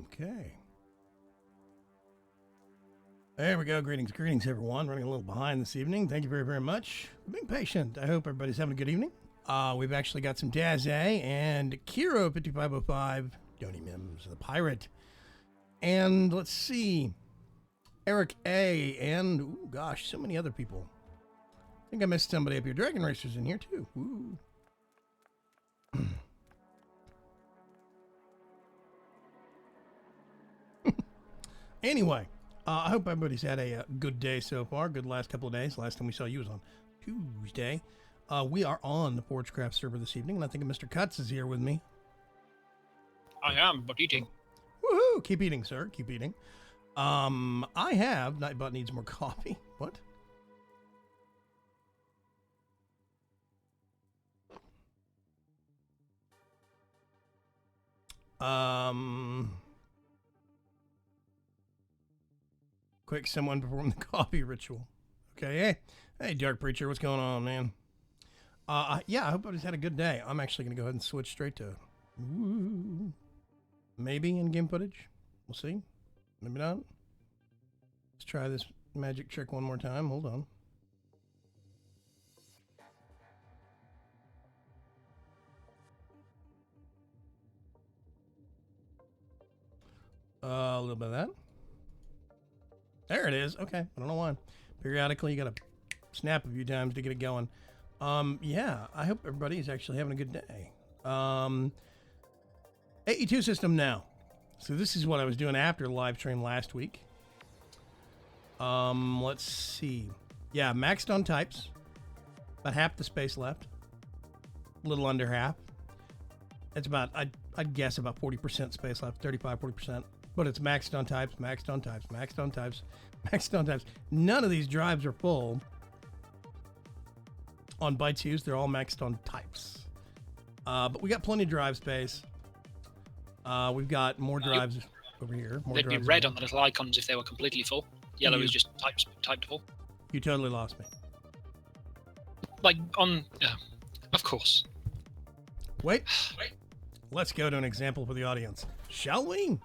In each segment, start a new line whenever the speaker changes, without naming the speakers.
Okay. There we go. Greetings, everyone. Running a little behind this evening. Thank you very, very much for being patient. I hope everybody's having a good evening. We've actually got some Daze and Kiro5505, Donny Mims, the pirate. And let's see, Eric A. and, ooh, gosh, so many other people. I think I missed somebody up here. Dragon Racer's in here, too. Ooh. Anyway, I hope everybody's had a good day so far. Good last couple of days. Last time we saw you was on Tuesday. We are on the ForgeCraft server this evening, and I think Mr. Cuts is here with me.
I am, but eating.
Woohoo! Keep eating, sir. Keep eating. I have... Nightbot needs more coffee. What? Quick, someone perform the coffee ritual. Okay, hey, Dark Preacher, what's going on, man? Yeah, I hope everybody's had a good day. I'm actually going to go ahead and switch straight to... Ooh, maybe in-game footage. We'll see. Maybe not. Let's try this magic trick one more time. Hold on. A little bit of that. There it is. Okay. I don't know why. Periodically, you got to snap a few times to get it going. Yeah, I hope everybody's actually having a good day. AE2 system now. So this is what I was doing after the live stream last week. Let's see. Yeah, maxed on types. About half the space left. A little under half. It's about, I'd guess about 40% space left. 35, 40%. But it's maxed on types, maxed on types, maxed on types, maxed on types. None of these drives are full. On bytes used, they're all maxed on types. But we got plenty of drive space. We've got more drives over here.
They'd be red on the little icons if they were completely full. Yellow is just typed full.
You totally lost me.
Like on... of course.
Wait. Let's go to an example for the audience. Shall we?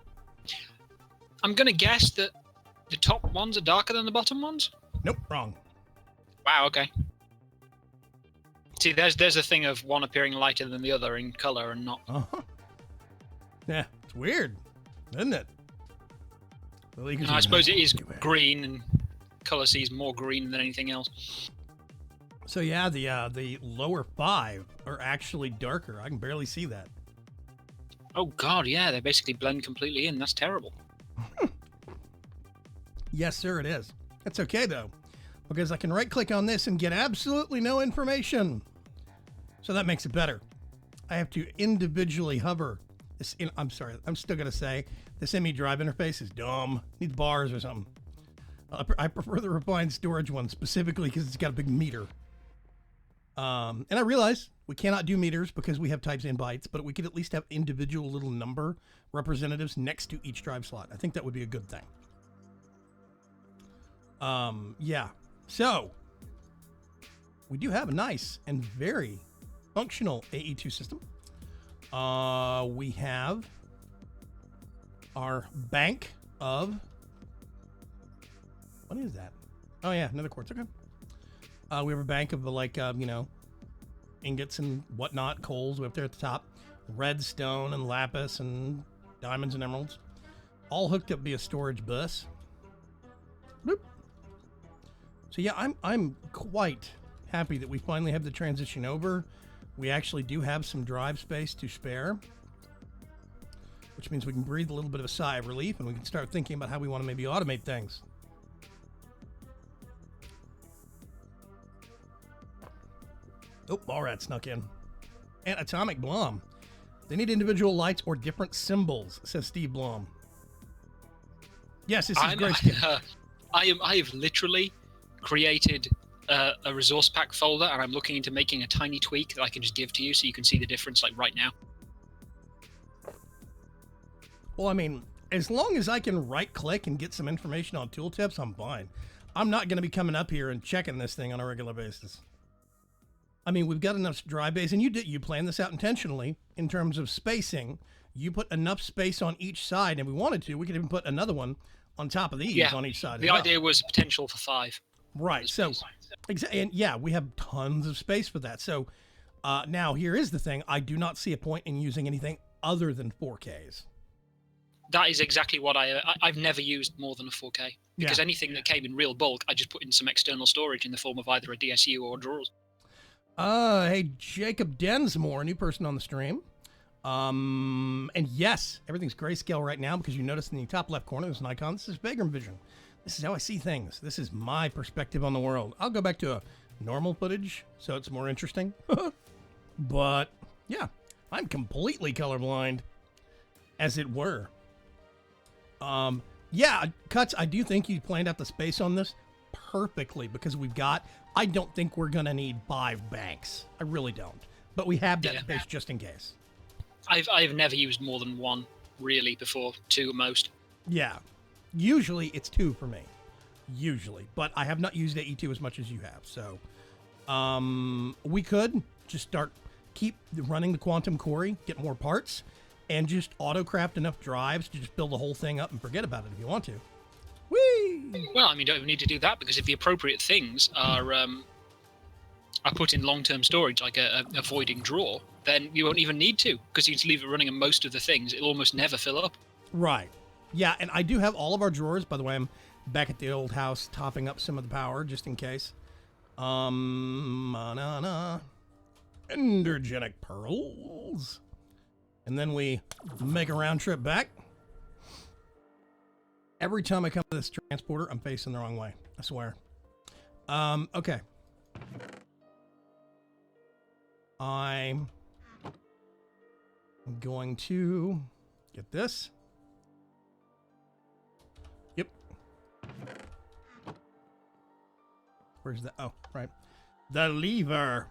I'm going to guess that the top ones are darker than the bottom ones?
Nope, wrong.
Wow, okay. See, there's a thing of one appearing lighter than the other in color and not...
Uh-huh. Yeah, it's weird, isn't it? Well,
I suppose it is green, and color sees more green than anything else.
So yeah, the lower 5 are actually darker. I can barely see that.
Oh god, yeah, they basically blend completely in. That's terrible.
Yes, sir, it is. It's okay, though, because I can right-click on this and get absolutely no information. So that makes it better. I have to individually hover. I'm sorry, I'm still going to say this ME drive interface is dumb. Needs bars or something. I prefer the refined storage one, specifically because it's got a big meter. And I realize we cannot do meters because we have types and bytes, but we could at least have individual little number representatives next to each drive slot. I think that would be a good thing. Yeah. So we do have a nice and very functional AE2 system. We have our bank of... What is that? Oh, yeah, another quartz. Okay. We have a bank of, like, ingots and whatnot, coals. We have there at the top. Redstone and lapis and diamonds and emeralds. All hooked up via storage bus. Boop. So, yeah, I'm quite happy that we finally have the transition over. We actually do have some drive space to spare, which means we can breathe a little bit of a sigh of relief and we can start thinking about how we want to maybe automate things. Oh, ball rat snuck in. And Atomic Blom. They need individual lights or different symbols, says Steve Blom. Yes, this is great.
I have literally created a resource pack folder, and I'm looking into making a tiny tweak that I can just give to you so you can see the difference, like, right now.
Well, I mean, as long as I can right-click and get some information on tooltips, I'm fine. I'm not going to be coming up here and checking this thing on a regular basis. I mean, we've got enough drive base, and you planned this out intentionally in terms of spacing you put enough space on each side, and if we wanted to, we could even put another one on top of these on each side.
The idea was potential for 5.
Right. So, and yeah, we have tons of space for that. So now here is the thing. I do not see a point in using anything other than 4Ks.
That is exactly what I've never used more than a 4K. Because anything that came in real bulk, I just put in some external storage in the form of either a DSU or drawers.
Hey, Jacob Densmore, new person on the stream. And yes, everything's grayscale right now because you notice in the top left corner there's an icon. This is Vagrant Vision. This is how I see things. This is my perspective on the world. I'll go back to a normal footage so it's more interesting. But yeah, I'm completely colorblind, as it were. Yeah, Cuts, I do think you planned out the space on this perfectly because I don't think we're going to need 5 banks. I really don't. But we have that space just in case.
I've never used more than 1, really, before 2 at most.
Yeah. Usually it's 2 for me. Usually. But I have not used AE2 as much as you have. So we could just keep running the Quantum Quarry, get more parts, and just auto-craft enough drives to just build the whole thing up and forget about it if you want to. Whee!
Well, I mean, don't even need to do that because if the appropriate things are put in long-term storage, like a voiding drawer, then you won't even need to because you can leave it running on most of the things. It'll almost never fill up. Right.
Yeah, and I do have all of our drawers. By the way, I'm back at the old house topping up some of the power just in case. Endergenic pearls. And then we make a round trip back. Every time I come to this transporter, I'm facing the wrong way. I swear. Okay. I'm going to get this. Yep. Where's the... Oh, right. The lever.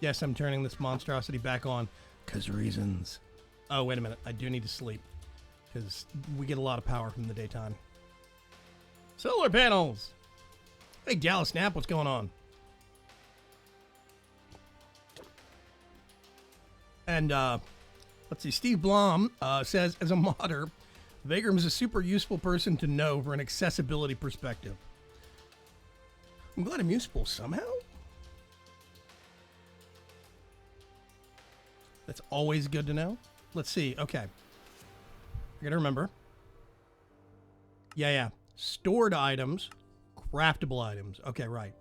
Yes, I'm turning this monstrosity back on. 'Cause reasons. Oh, wait a minute. I do need to sleep. Because we get a lot of power from the daytime. Solar panels! Hey, Dallas Snap, what's going on? And, let's see. Steve Blom says, as a modder, Vagram is a super useful person to know for an accessibility perspective. I'm glad I'm useful somehow. That's always good to know. Let's see. Okay. I gotta remember. Yeah. Stored items, craftable items. Okay, right.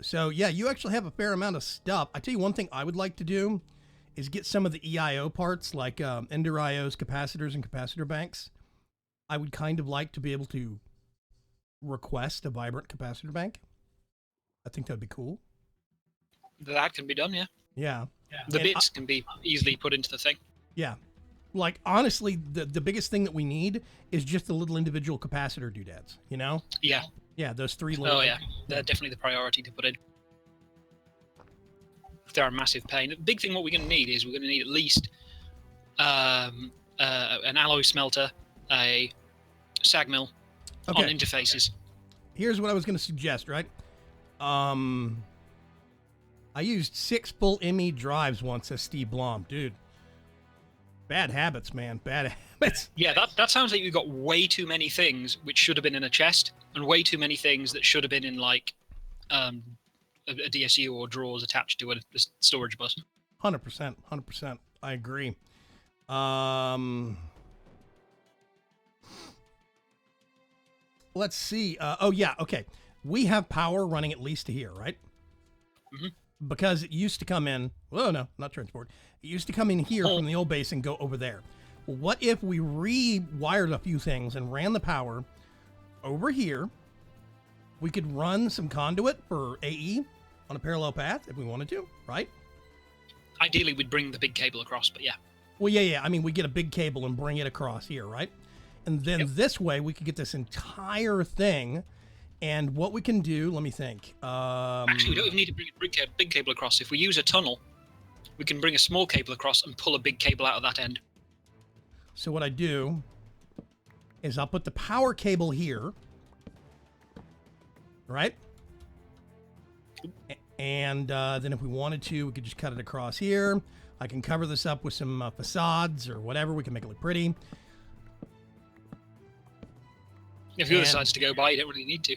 So, yeah, you actually have a fair amount of stuff. I tell you one thing I would like to do is get some of the EIO parts, like Ender IOs, capacitors, and capacitor banks. I would kind of like to be able to request a vibrant capacitor bank. I think that'd be cool.
That can be done, yeah.
Yeah.
The bits can be easily put into the thing.
Yeah. Like, honestly, the biggest thing that we need is just the little individual capacitor doodads, you know?
Yeah.
Yeah, those 3 little...
Oh, yeah. They're definitely the priority to put in. They're a massive pain. The big thing what we're going to need is we're going to need at least an alloy smelter, a sag mill on interfaces.
Here's what I was going to suggest, right? I used 6 full ME drives once as Steve Blom. Dude. Bad habits, man. Bad habits.
Yeah, that sounds like you've got way too many things which should have been in a chest, and way too many things that should have been in, like, a DSU or drawers attached to a storage bus.
100%. 100%. I agree. Let's see. Oh, yeah. Okay. We have power running at least to here, right?
Mm-hmm.
Because it used to come in... Well, no, not transport. It used to come in here from the old base and go over there. Well, what if we rewired a few things and ran the power over here? We could run some conduit for AE on a parallel path if we wanted to, right?
Ideally, we'd bring the big cable across, but yeah.
Well, yeah. I mean, we get a big cable and bring it across here, right? And then this way, we could get this entire thing. And what we can do, let me think.
Actually, we don't even need to bring a big cable across. If we use a tunnel, we can bring a small cable across and pull a big cable out of that end.
So what I do is I'll put the power cable here, right? And then if we wanted to, we could just cut it across here. I can cover this up with some facades or whatever. We can make it look pretty.
If the other decides to go by, you don't really need to.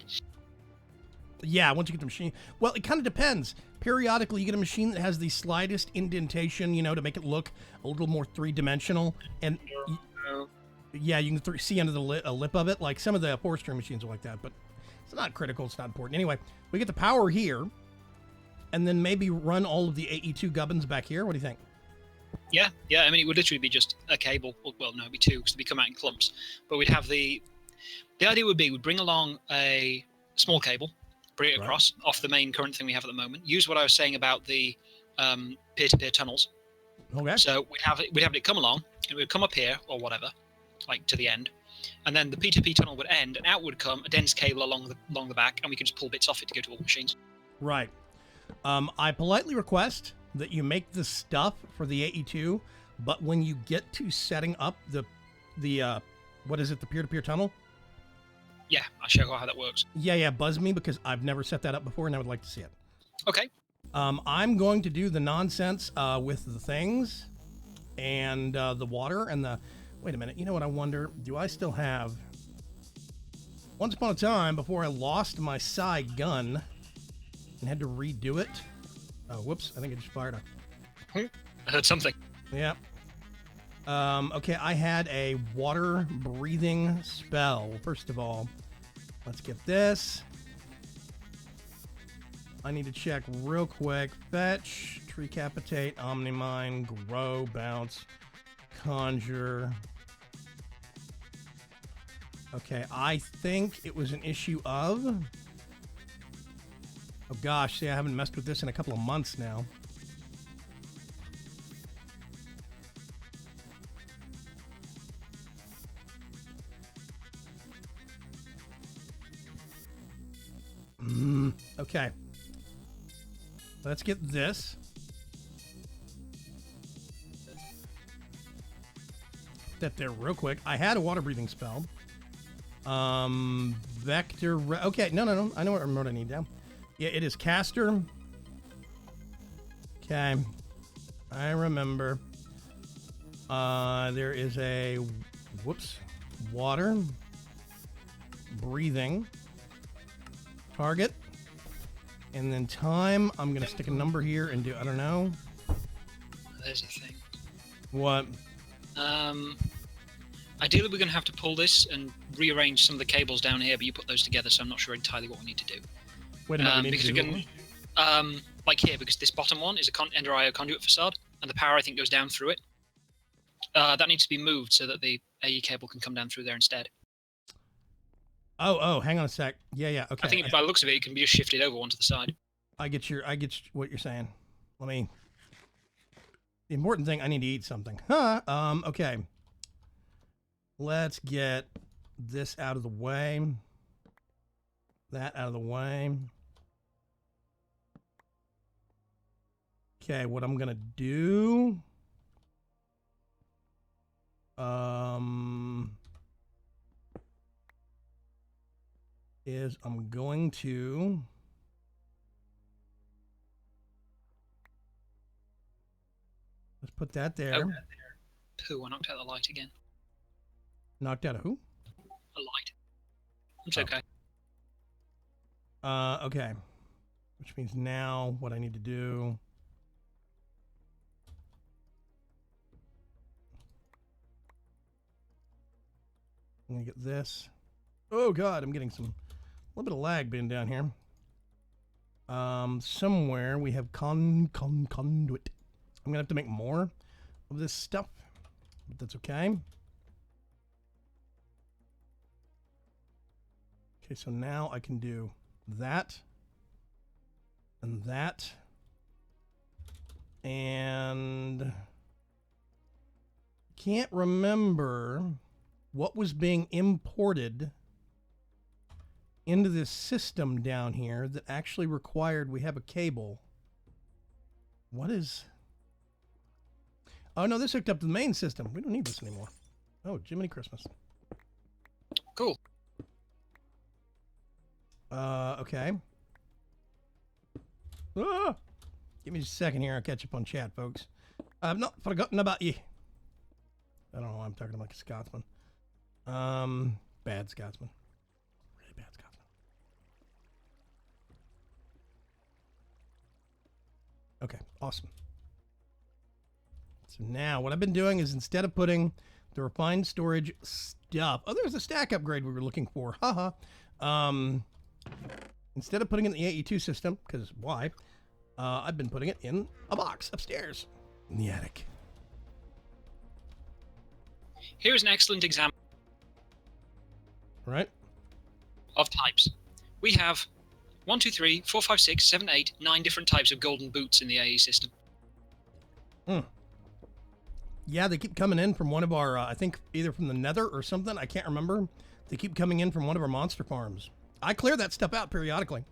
Yeah, once you get the machine. Well, it kind of depends. Periodically, you get a machine that has the slightest indentation, you know, to make it look a little more three-dimensional. And yeah, you can see under the lip of it. Like some of the forestry machines are like that, but it's not critical. It's not important. Anyway, we get the power here, and then maybe run all of the AE2 gubbins back here. What do you think?
Yeah. I mean, it would literally be just a cable. Well, no, it'd be two because they come out in clumps. But we'd have the idea would be we'd bring along a small cable, bring it across off the main current thing we have at the moment. Use what I was saying about the peer-to-peer tunnels. Okay. So we'd have it come along, and it would come up here or whatever, like to the end, and then the P2P tunnel would end, and out would come a dense cable along the back, and we could just pull bits off it to go to all the machines.
Right. I politely request that you make the stuff for the AE2, but when you get to setting up the what is it, the peer-to-peer tunnel?
Yeah, I'll show how that works.
Yeah, buzz me because I've never set that up before and I would like to see it.
Okay.
I'm going to do the nonsense with the things and the water and the... Wait a minute, you know what I wonder? Do I still have... Once upon a time, before I lost my psi gun and had to redo it... Oh, whoops, I think I just fired a...
I heard something.
Yeah. Okay, I had a water breathing spell. First of all, let's get this. I need to check real quick. Fetch, Treecapitate, Omnimine, Grow, Bounce, Conjure. Okay, I think it was an issue of... Oh gosh, see, I haven't messed with this in a couple of months now. Okay. Let's get this. Put that there real quick. I had a water breathing spell. Vector. Okay, no. I know what I need now. Yeah, it is caster. Okay. I remember. There is a water breathing target. And then time, I'm going to stick a number here and do, I don't know.
There's a thing.
What?
Ideally, we're going to have to pull this and rearrange some of the cables down here, but you put those together, so I'm not sure entirely what we need to do.
Wait a minute,
because we're going like here, because this bottom one is a Ender IO conduit facade, and the power, I think, goes down through it. That needs to be moved so that the AE cable can come down through there instead.
Oh, hang on a sec. Yeah, okay.
I think by the looks of it, it can be just shifted over onto the side.
I get what you're saying. The important thing, I need to eat something. Okay. Let's get this out of the way. That out of the way. Okay, what I'm gonna do... is I'm going to let's put that there.
Pooh, I knocked out the light again.
Knocked out a who?
A light. It's okay.
Okay. Which means now what I need to do... I'm gonna get this. Oh god, I'm getting a little bit of lag being down here. Somewhere we have conduit. I'm gonna have to make more of this stuff, but that's okay. Okay, so now I can do that and that, and can't remember what was being imported into this system down here that actually required we have a cable. What is... Oh, no, this hooked up to the main system. We don't need this anymore. Oh, Jiminy Christmas.
Cool.
Okay. Ah! Give me just a second here. I'll catch up on chat, folks. I've not forgotten about you. I don't know why I'm talking like a Scotsman. Bad Scotsman. Really bad Scotsman. Okay, awesome. So now what I've been doing is instead of putting the refined storage stuff, oh, there's a stack upgrade we were looking for. Haha. Instead of putting it in the AE2 system, because why? I've been putting it in a box upstairs in the attic.
Here's an excellent example
Right?
of types. We have 1, 2, 3, 4, 5, 6, 7, 8, 9 different types of golden boots in the AE system.
Yeah, they keep coming in from one of our, I think either from the Nether or something. I can't remember. They keep coming in from one of our monster farms. I clear that stuff out periodically.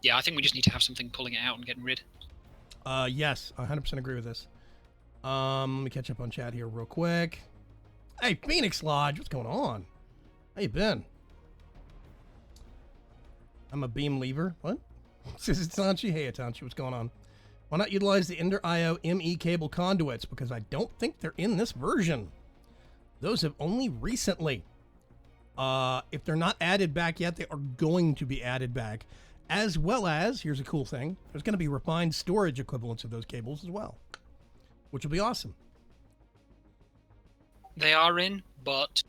Yeah, I think we just need to have something pulling it out and getting rid.
Yes, I 100% agree with this. Let me catch up on chat here real quick. Hey, Phoenix Lodge, what's going on? How you been? I'm a beam lever. What? Says Itanchi. Hey, Itanchi, what's going on? Why not utilize the Ender IO ME cable conduits? Because I don't think they're in this version. Those have only recently. If they're not added back yet, they are going to be added back. As well as, here's a cool thing, there's going to be refined storage equivalents of those cables as well, which will be awesome.
They are in, but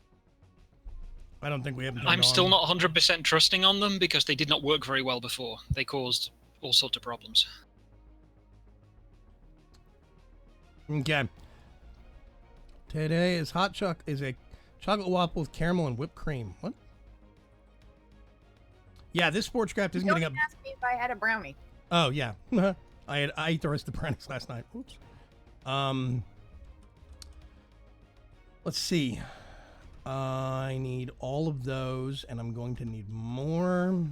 I don't think we have them.
I'm still not 100% trusting on them because they did not work very well before. They caused all sorts of problems.
Okay. Today is a chocolate waffle with caramel and whipped cream. What? Yeah, this ForgeCraft isn't getting up.
Don't ask me if I had a brownie.
Oh yeah, I ate the rest of the brownies last night. Oops. Let's see. I need all of those, and I'm going to need more.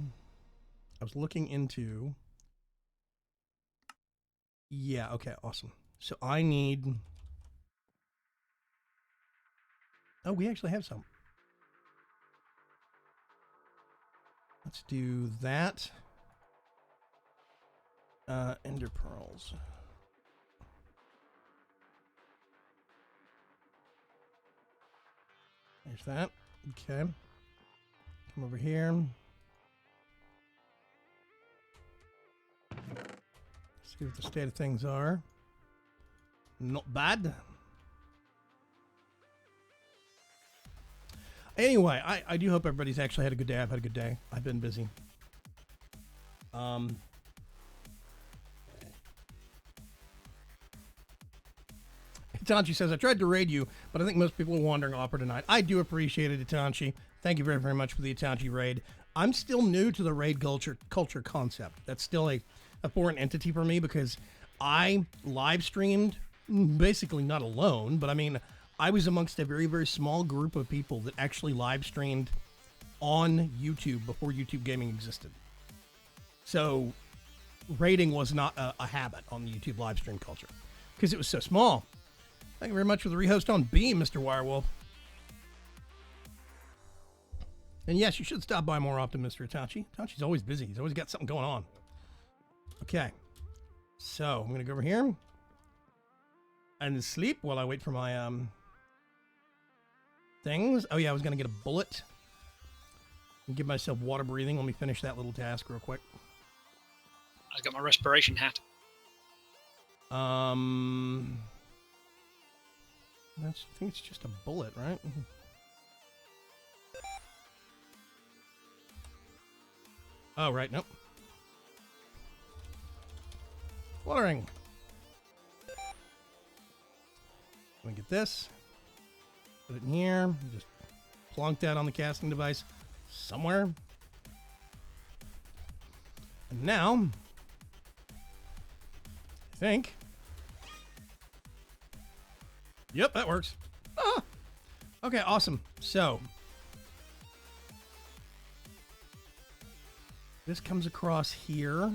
I was looking into. Yeah. Okay. Awesome. So I need. Oh, we actually have some. Let's do that. Ender pearls. There's that. Okay. Come over here. See what the state of things are. Not bad. Anyway, I do hope everybody's actually had a good day. I've had a good day. I've been busy. Itanchi says, I tried to raid you, but I think most people are wandering Opera tonight. I do appreciate it, Itanchi. Thank you very, very much for the Itanchi raid. I'm still new to the raid culture concept. That's still a foreign entity for me because I live streamed, basically not alone, but I mean, I was amongst a very, very small group of people that actually live streamed on YouTube before YouTube gaming existed. So raiding was not a habit on the YouTube live stream culture because it was so small. Thank you very much for the rehost on Beam, Mr. Wirewolf. And yes, you should stop by more often, Mr. Itachi. Itachi's always busy. He's always got something going on. Okay. So I'm going to go over here and sleep while I wait for my things. Oh yeah, I was going to get a bullet and give myself water breathing. Let me finish that little task real quick.
I've got my respiration hat.
I think it's just a bullet, right? Oh, right, nope. Watering. Let me get this. Put it in here. Just plonk that on the casting device somewhere. And now, I think. Yep, that works. Ah! Okay, awesome. So, this comes across here.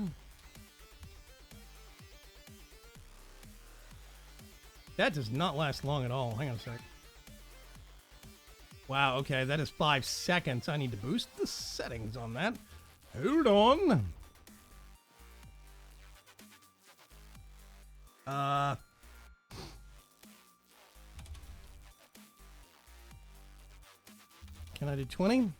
That does not last long at all. Hang on a sec. Wow, okay, that is 5 seconds. I need to boost the settings on that. Hold on. Uh, can I do 20?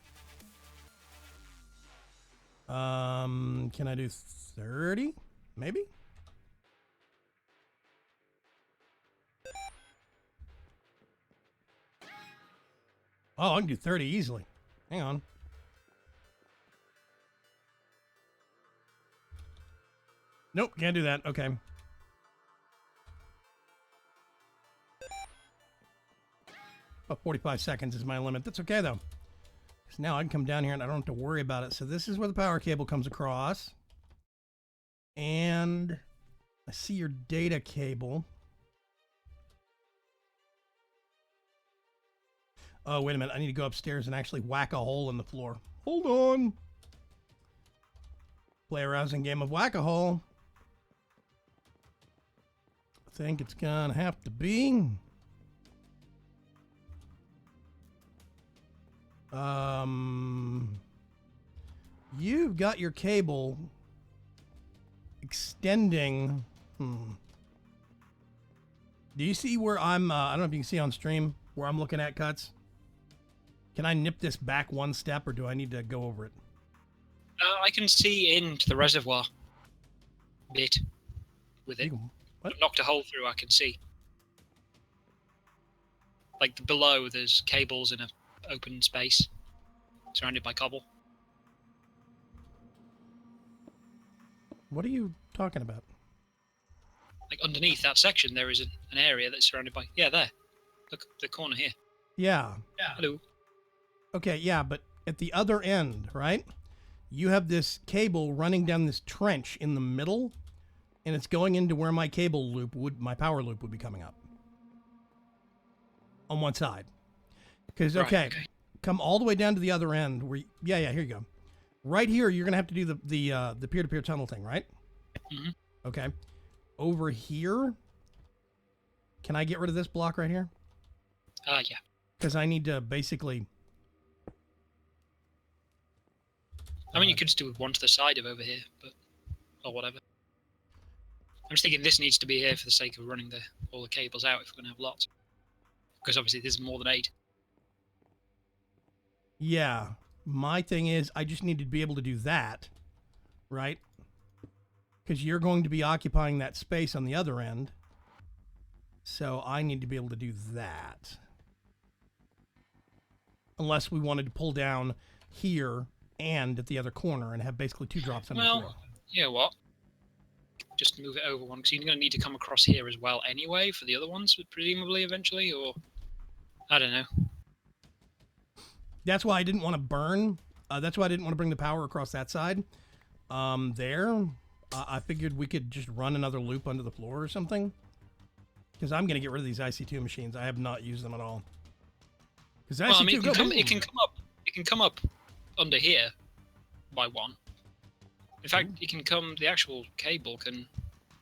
Can I do 30? Maybe? Oh, I can do 30 easily. Hang on. Nope, can't do that. Okay. About 45 seconds is my limit. That's okay, though. Because now I can come down here and I don't have to worry about it. So this is where the power cable comes across. And I see your data cable. Oh, wait a minute. I need to go upstairs and actually whack a hole in the floor. Hold on. Play a rousing game of whack-a-hole. I think it's gonna have to be... You've got your cable extending. Do you see where I'm, I don't know if you can see on stream where I'm looking at cuts? Can I nip this back one step or do I need to go over it?
I can see into the reservoir bit with it.
What?
I've knocked a hole through, I can see. Like below, there's cables in an open space surrounded by cobble.
What are you talking about?
Like underneath that section, there is an area that's surrounded by... Yeah, there. Look, the corner here.
Yeah.
Yeah. Hello.
Okay, yeah, but at the other end, right? You have this cable running down this trench in the middle, and it's going into where my cable loop would, my power loop would be coming up. On one side. Because, okay, come all the way down to the other end where, yeah, here you go. Right here, you're going to have to do the peer-to-peer tunnel thing, right?
Mm-hmm.
Okay. Over here, can I get rid of this block right here?
Yeah.
Because I need to basically...
I mean, you could just do one to the side of over here, but... Or whatever. I'm just thinking this needs to be here for the sake of running all the cables out if we're going to have lots. Because obviously there's more than 8.
Yeah. My thing is, I just need to be able to do that, right? Because you're going to be occupying that space on the other end. So I need to be able to do that. Unless we wanted to pull down here and at the other corner and have basically 2 drops on the floor.
Well, you know what? Just move it over one, because you're going to need to come across here as well anyway for the other ones, presumably, eventually, or... I don't know.
That's why I didn't want to burn. That's why I didn't want to bring the power across that side. I figured we could just run another loop under the floor or something. Because I'm going to get rid of these IC2 machines. I have not used them at all. Because
well, I mean, it can come up under here by 1. In fact, it can come. The actual cable can.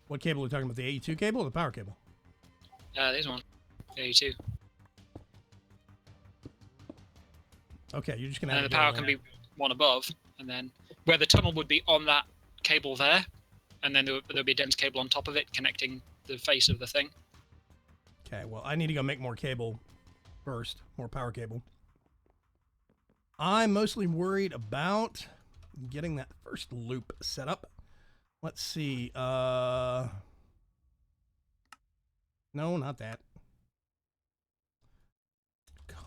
What cable are we talking about? The AE2 cable or the power cable?
There's one. AE2.
Okay, you're just gonna.
And then the power can be one above, and then where the tunnel would be on that cable there, and then there'll be a dense cable on top of it connecting the face of the thing.
Okay, well, I need to go make more cable first, more power cable. I'm mostly worried about getting that first loop set up. Let's see. No, not that.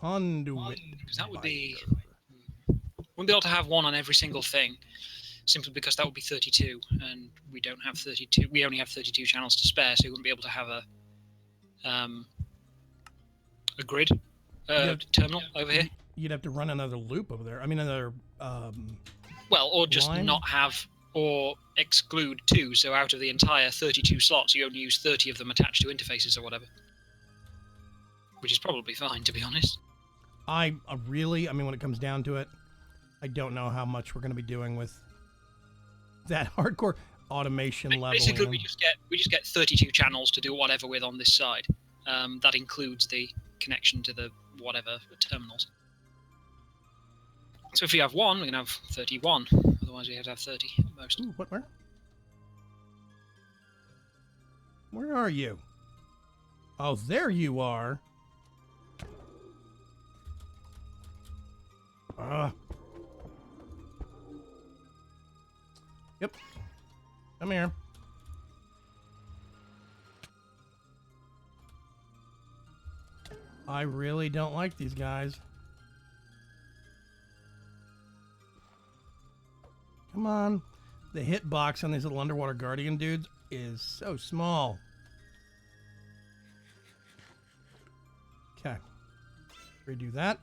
Conduit.
Because that would be... Wouldn't be able to have one on every single thing, simply because that would be 32, and we don't have 32. We only have 32 channels to spare, so we wouldn't be able to have a grid terminal over here.
You'd have to run another loop over there. I mean, another...
well, or just
line?
not have, or exclude 2, so out of the entire 32 slots, you only use 30 of them attached to interfaces or whatever. Which is probably fine, to be honest.
I mean, when it comes down to it, I don't know how much we're going to be doing with that hardcore automation level.
Basically, we just get 32 channels to do whatever with on this side. That includes the connection to the whatever terminals. So if we have 1, we can have 31. Otherwise, we have to have 30 at most.
Ooh, what? Where? Where are you? Oh, there you are. Yep. Come here. I really don't like these guys. Come on. The hitbox on these little underwater guardian dudes is so small. Okay. Redo that.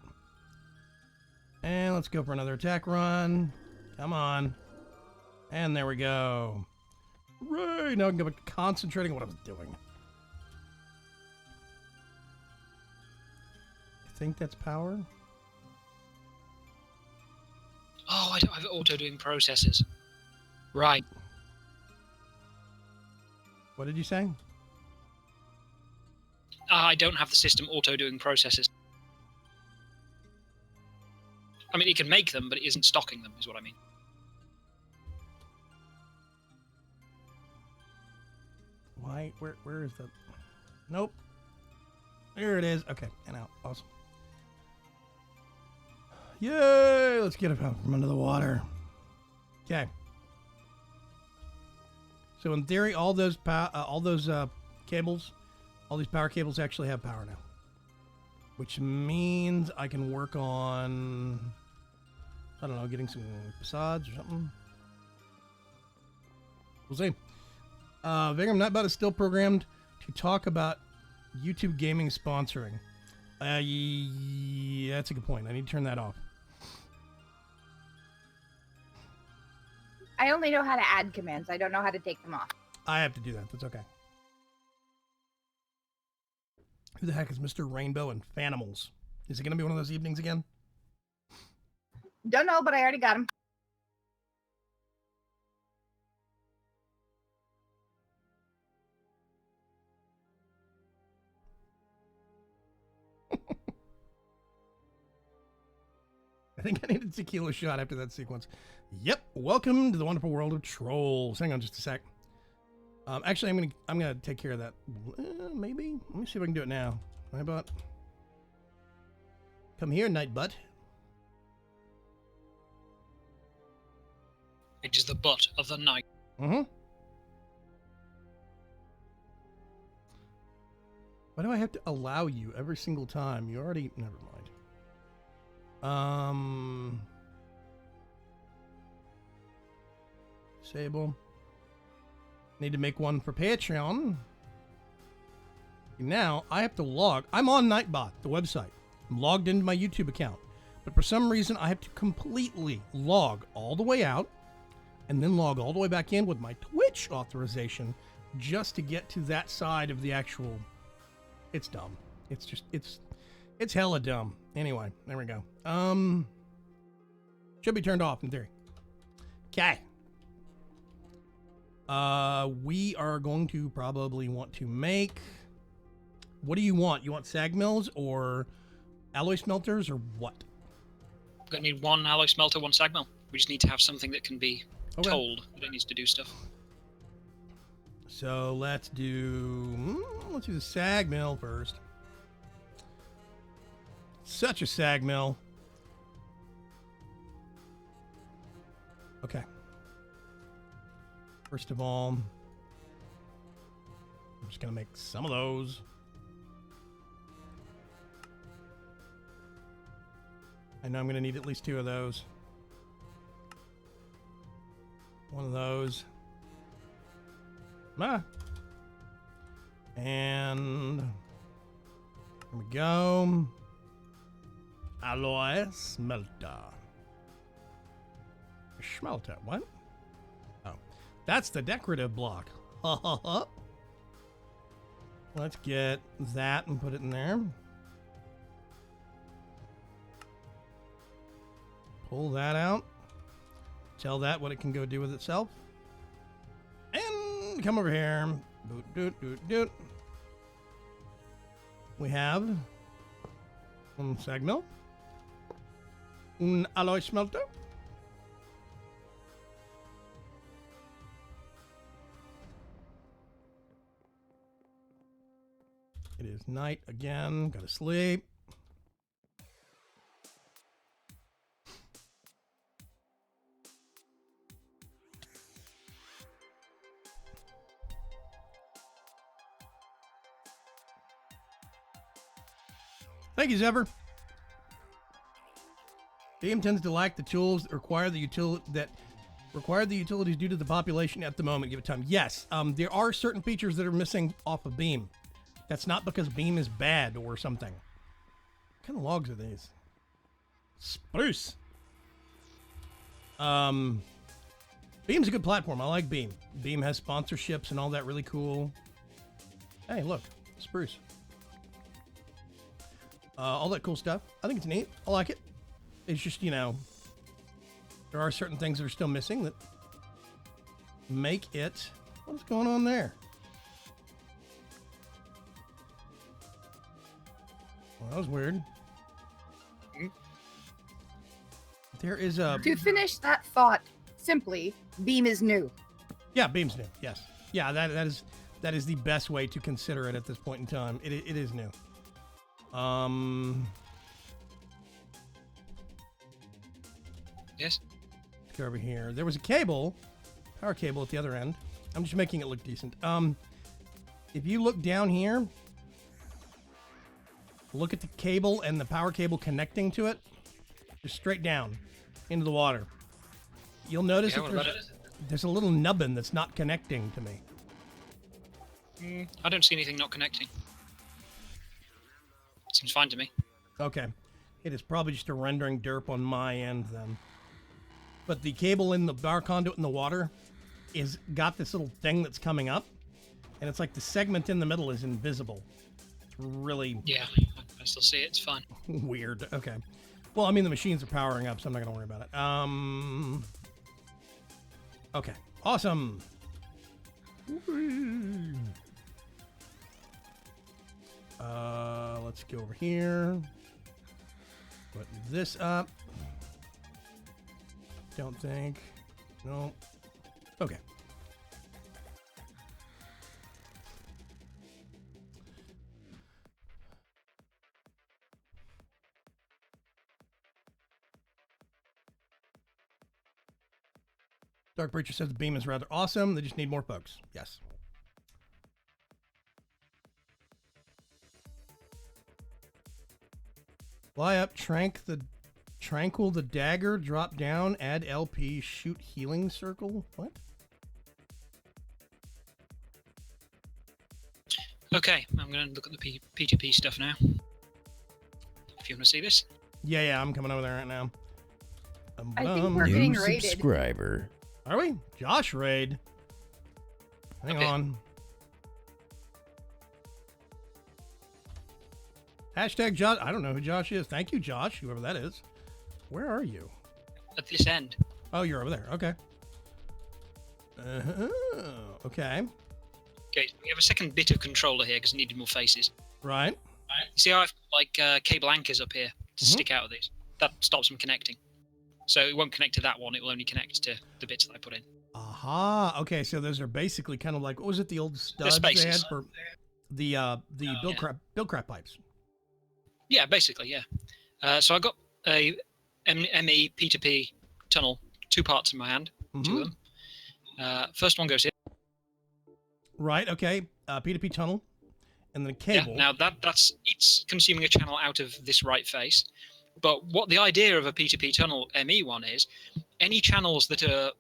And let's go for another attack run. Come on. And there we go. Hooray! Now I can go back to concentrating on what I was doing. I think that's power.
Oh, I don't have auto-doing processes. Right.
What did you say?
I don't have the system auto-doing processes. I mean, it can make them, but it isn't stocking them, is what I mean.
Why? Where is the... Nope. There it is. Okay, and out. Awesome. Yay! Let's get it out from under the water. Okay. So in theory, all those cables, all these power cables actually have power now, which means I can work on, I don't know, getting some facades or something. We'll see. Vingram Nightbot is still programmed to talk about YouTube gaming sponsoring. Yeah, that's a good point. I need to turn that off.
I only know how to add commands. I don't know how to take them off.
I have to do that. That's okay. Who the heck is Mr. Rainbow and Fanimals? Is it going to be one of those evenings again?
Don't know, but I already got him.
I think I need a tequila shot after that sequence. Yep. Welcome to the wonderful world of trolls. Hang on just a sec. Actually, I'm gonna take care of that. Maybe. Let me see if I can do it now. Nightbot. Come here, Nightbot.
It is the butt of the night.
Mm-hmm. Why do I have to allow you every single time? You already... Never mind. Disable. Need to make one for Patreon. Now, I have to log. I'm on Nightbot, the website. I'm logged into my YouTube account. But for some reason, I have to completely log all the way out and then log all the way back in with my Twitch authorization just to get to that side of the actual... It's dumb. It's just... It's hella dumb. Anyway, there we go. Should be turned off in theory. Okay. We are going to probably want to make... What do you want? You want sag mills or alloy smelters or what?
We're going to need one alloy smelter, one sag mill. We just need to have something that can be told that it needs to do stuff.
So let's do the sag mill first. Such a sag mill. Okay. First of all, I'm just going to make some of those. I know I'm going to need at least 2 of those. One of those. And there we go. Alloy smelter. Smelter, what? Oh, that's the decorative block. Let's get that and put it in there. Pull that out. Tell that what it can go do with itself. And come over here. Doot, doot, doot, doot. We have un sag mill. Un alloy smelter. It is night again. Gotta sleep. Thank you, Zephyr. Beam tends to lack the tools that require the utilities due to the population at the moment. Give it time. Yes, there are certain features that are missing off of Beam. That's not because Beam is bad or something. What kind of logs are these? Spruce. Beam's a good platform. I like Beam. Beam has sponsorships and all that really cool. Hey, look, spruce. All that cool stuff. I think it's neat. I like it. It's just, you know, there are certain things that are still missing that make it... What's going on there? Well, that was weird. There is a...
To finish that thought, simply, Beam is new.
Yeah, Beam's new. Yes. Yeah, that is the best way to consider it at this point in time. It is new.
Yes.
Let's go over here. There was a cable, power cable at the other end. I'm just making it look decent. If you look down here, look at the cable and the power cable connecting to it, just straight down into the water. You'll notice that there's a little nubbin that's not connecting to me.
I don't see anything not connecting. Seems fine to me.
Okay. It is probably just a rendering derp on my end then. But the cable in the power conduit in the water is got this little thing that's coming up, and it's like the segment in the middle is invisible. It's really...
Yeah, I still see it. It's fine.
Weird. Okay. Well, I mean, the machines are powering up, so I'm not going to worry about it. Okay. Awesome. Let's go over here. Put this up. Don't think. No. Okay. Dark Preacher says the beam is rather awesome. They just need more folks. Yes. Fly up, tranquil the dagger, drop down, add LP, shoot healing circle. What?
Okay, I'm going to look at the P2P stuff now. If you want to see this.
Yeah, I'm coming over there right now.
I think we're getting
New
raided.
subscriber.
Are we? Josh raid. Hang
Okay.
on. Hashtag Josh. I don't know who Josh is. Thank you, Josh, whoever that is. Where are you?
At this end.
Oh, you're over there. Okay. Okay.
Okay, we have a second bit of controller here because I needed more faces.
Right.
You see how I've like cable anchors up here to stick out of these? That stops them connecting. So it won't connect to that one, it will only connect to the bits that I put in.
Aha. Okay, so those are basically kind of like, what was it, the old studs they had
spaces.
for the build crap pipes?
Yeah, basically, yeah. So I got a ME P2P tunnel, 2 parts in my hand, 2 of them. First one goes here.
Right, okay. P2P tunnel. And then a cable.
Yeah, now it's consuming a channel out of this right face. But what the idea of a P2P tunnel ME one is, any channels that are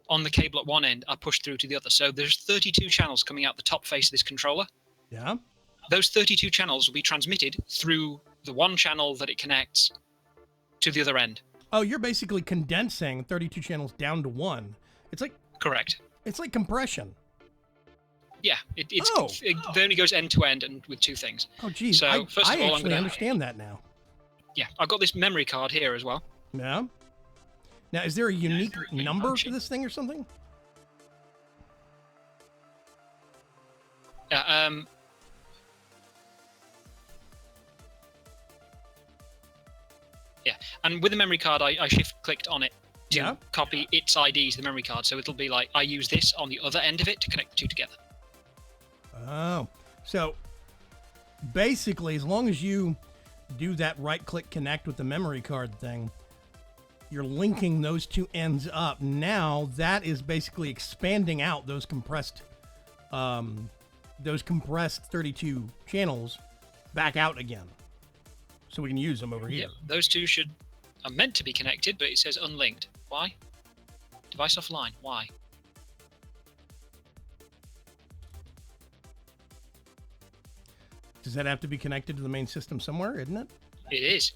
on the cable at one end are pushed through to the other. So there's 32 channels coming out the top face of this controller.
Yeah.
Those 32 channels will be transmitted through the one channel that it connects to the other end.
Oh, you're basically condensing 32 channels down to 1. It's like...
Correct.
It's like compression.
Yeah, it only goes end to end and with 2 things.
Oh, geez.
So,
I
first of all, I'm
actually
gonna-
understand that now.
Yeah, I've got this memory card here as well.
Yeah. Now, is there a unique number for
function.
this thing or something?
Yeah, yeah, and with the memory card, I shift-clicked on it to copy its ID to the memory card. So it'll be like, I use this on the other end of it to connect the 2 together.
Oh. So, basically, as long as you do that right-click connect with the memory card thing, you're linking those two ends up. Now that is basically expanding out those compressed 32 channels back out again, so we can use them over here.
Yeah, those two are meant to be connected, but it says unlinked. Why? Device offline. Why?
Does that have to be connected to the main system somewhere, isn't it?
It is.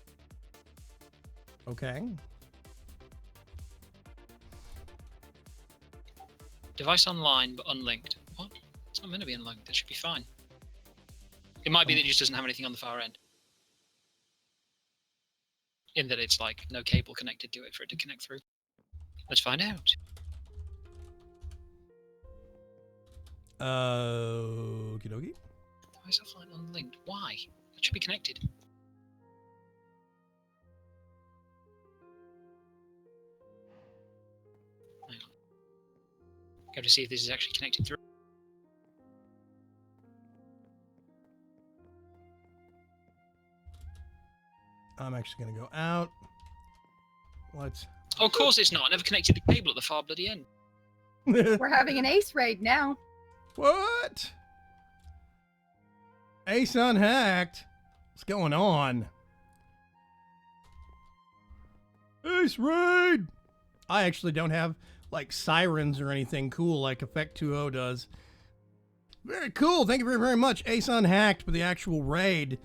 Okay.
Device online, but unlinked. What? It's not meant to be unlinked. That should be fine. It might be that it just doesn't have anything on the far end. In that it's like no cable connected to it for it to connect through. Let's find out.
Okie dokie.
Device offline unlinked. Why? That should be connected. Hang on. Go to see if this is actually connected through.
I'm actually going to go out. Let's...
Oh, of course it's not. I never connected the cable at the far bloody end.
We're having an ace raid now.
What? Ace unhacked? What's going on? Ace raid! I actually don't have, like, sirens or anything cool like Effect 2.0 does. Very cool. Thank you very, very much. Ace unhacked for the actual raid.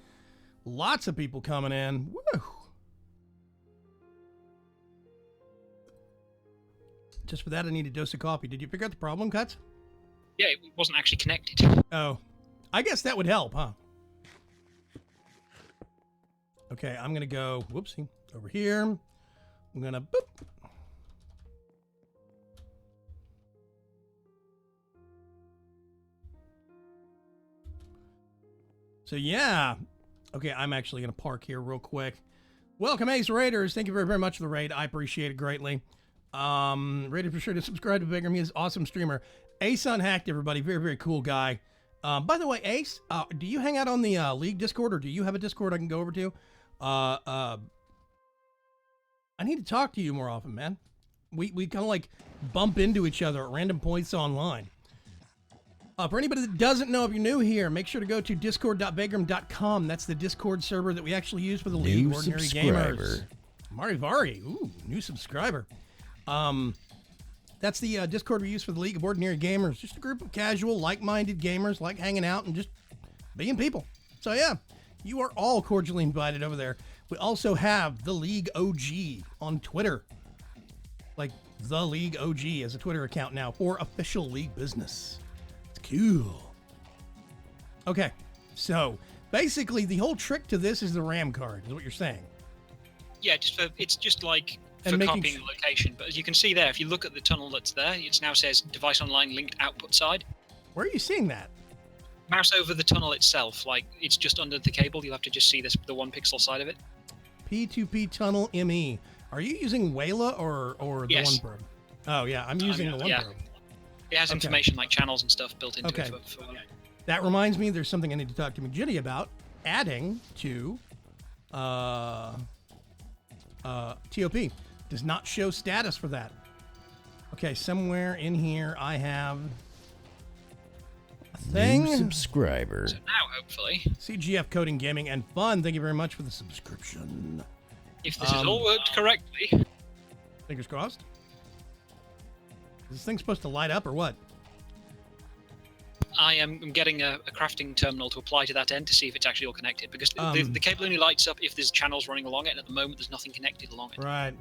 Lots of people coming in. Woo! Just for that, I need a dose of coffee. Did you figure out the problem, Cuts?
Yeah, it wasn't actually connected.
Oh. I guess that would help, huh? Okay, I'm going to go, whoopsie, over here. I'm going to boop. So, yeah. Okay, I'm actually going to park here real quick. Welcome, Ace Raiders. Thank you very, very much for the raid. I appreciate it greatly. Raiders, be sure to subscribe to Bigger. He is an awesome streamer. Ace Unhacked, everybody. Very, very cool guy. By the way, Ace, do you hang out on the League Discord, or do you have a Discord I can go over to? I need to talk to you more often, man. We kind of like bump into each other at random points online. For anybody that doesn't know, if you're new here, make sure to go to discord.vagram.com. That's the Discord server that we actually use for the League of Ordinary Gamers. Marivari, ooh, new subscriber. That's the Discord we use for the League of Ordinary Gamers. Just a group of casual, like-minded gamers, like hanging out and just being people. So yeah, you are all cordially invited over there. We also have the League OG on Twitter. Like, the League OG as a Twitter account now for official League business. Cool. Okay, so basically the whole trick to this is the RAM card, is what you're saying.
Yeah, it's just like for copying the location. But as you can see there, if you look at the tunnel that's there, it now says device online linked output side.
Where are you seeing that?
Mouse over the tunnel itself, like it's just under the cable. You'll have to just see the 1 pixel side of it.
P2P tunnel ME. Are you using Wayla or the
Yes.
one probe? Oh yeah, I'm using the one probe.
It has information like channels and stuff built into it. For
that reminds me, there's something I need to talk to McGitty about. Adding to TOP does not show status for that. Okay, somewhere in here I have a thing.
New subscriber.
So now, hopefully,
CGF Coding Gaming and Fun. Thank you very much for the subscription.
If this has all worked correctly,
Fingers crossed. Is this thing supposed to light up or what?
I am getting a crafting terminal to apply to that end to see if it's actually all connected, because the cable only lights up if there's channels running along it, and at the moment there's nothing connected along it.
Right.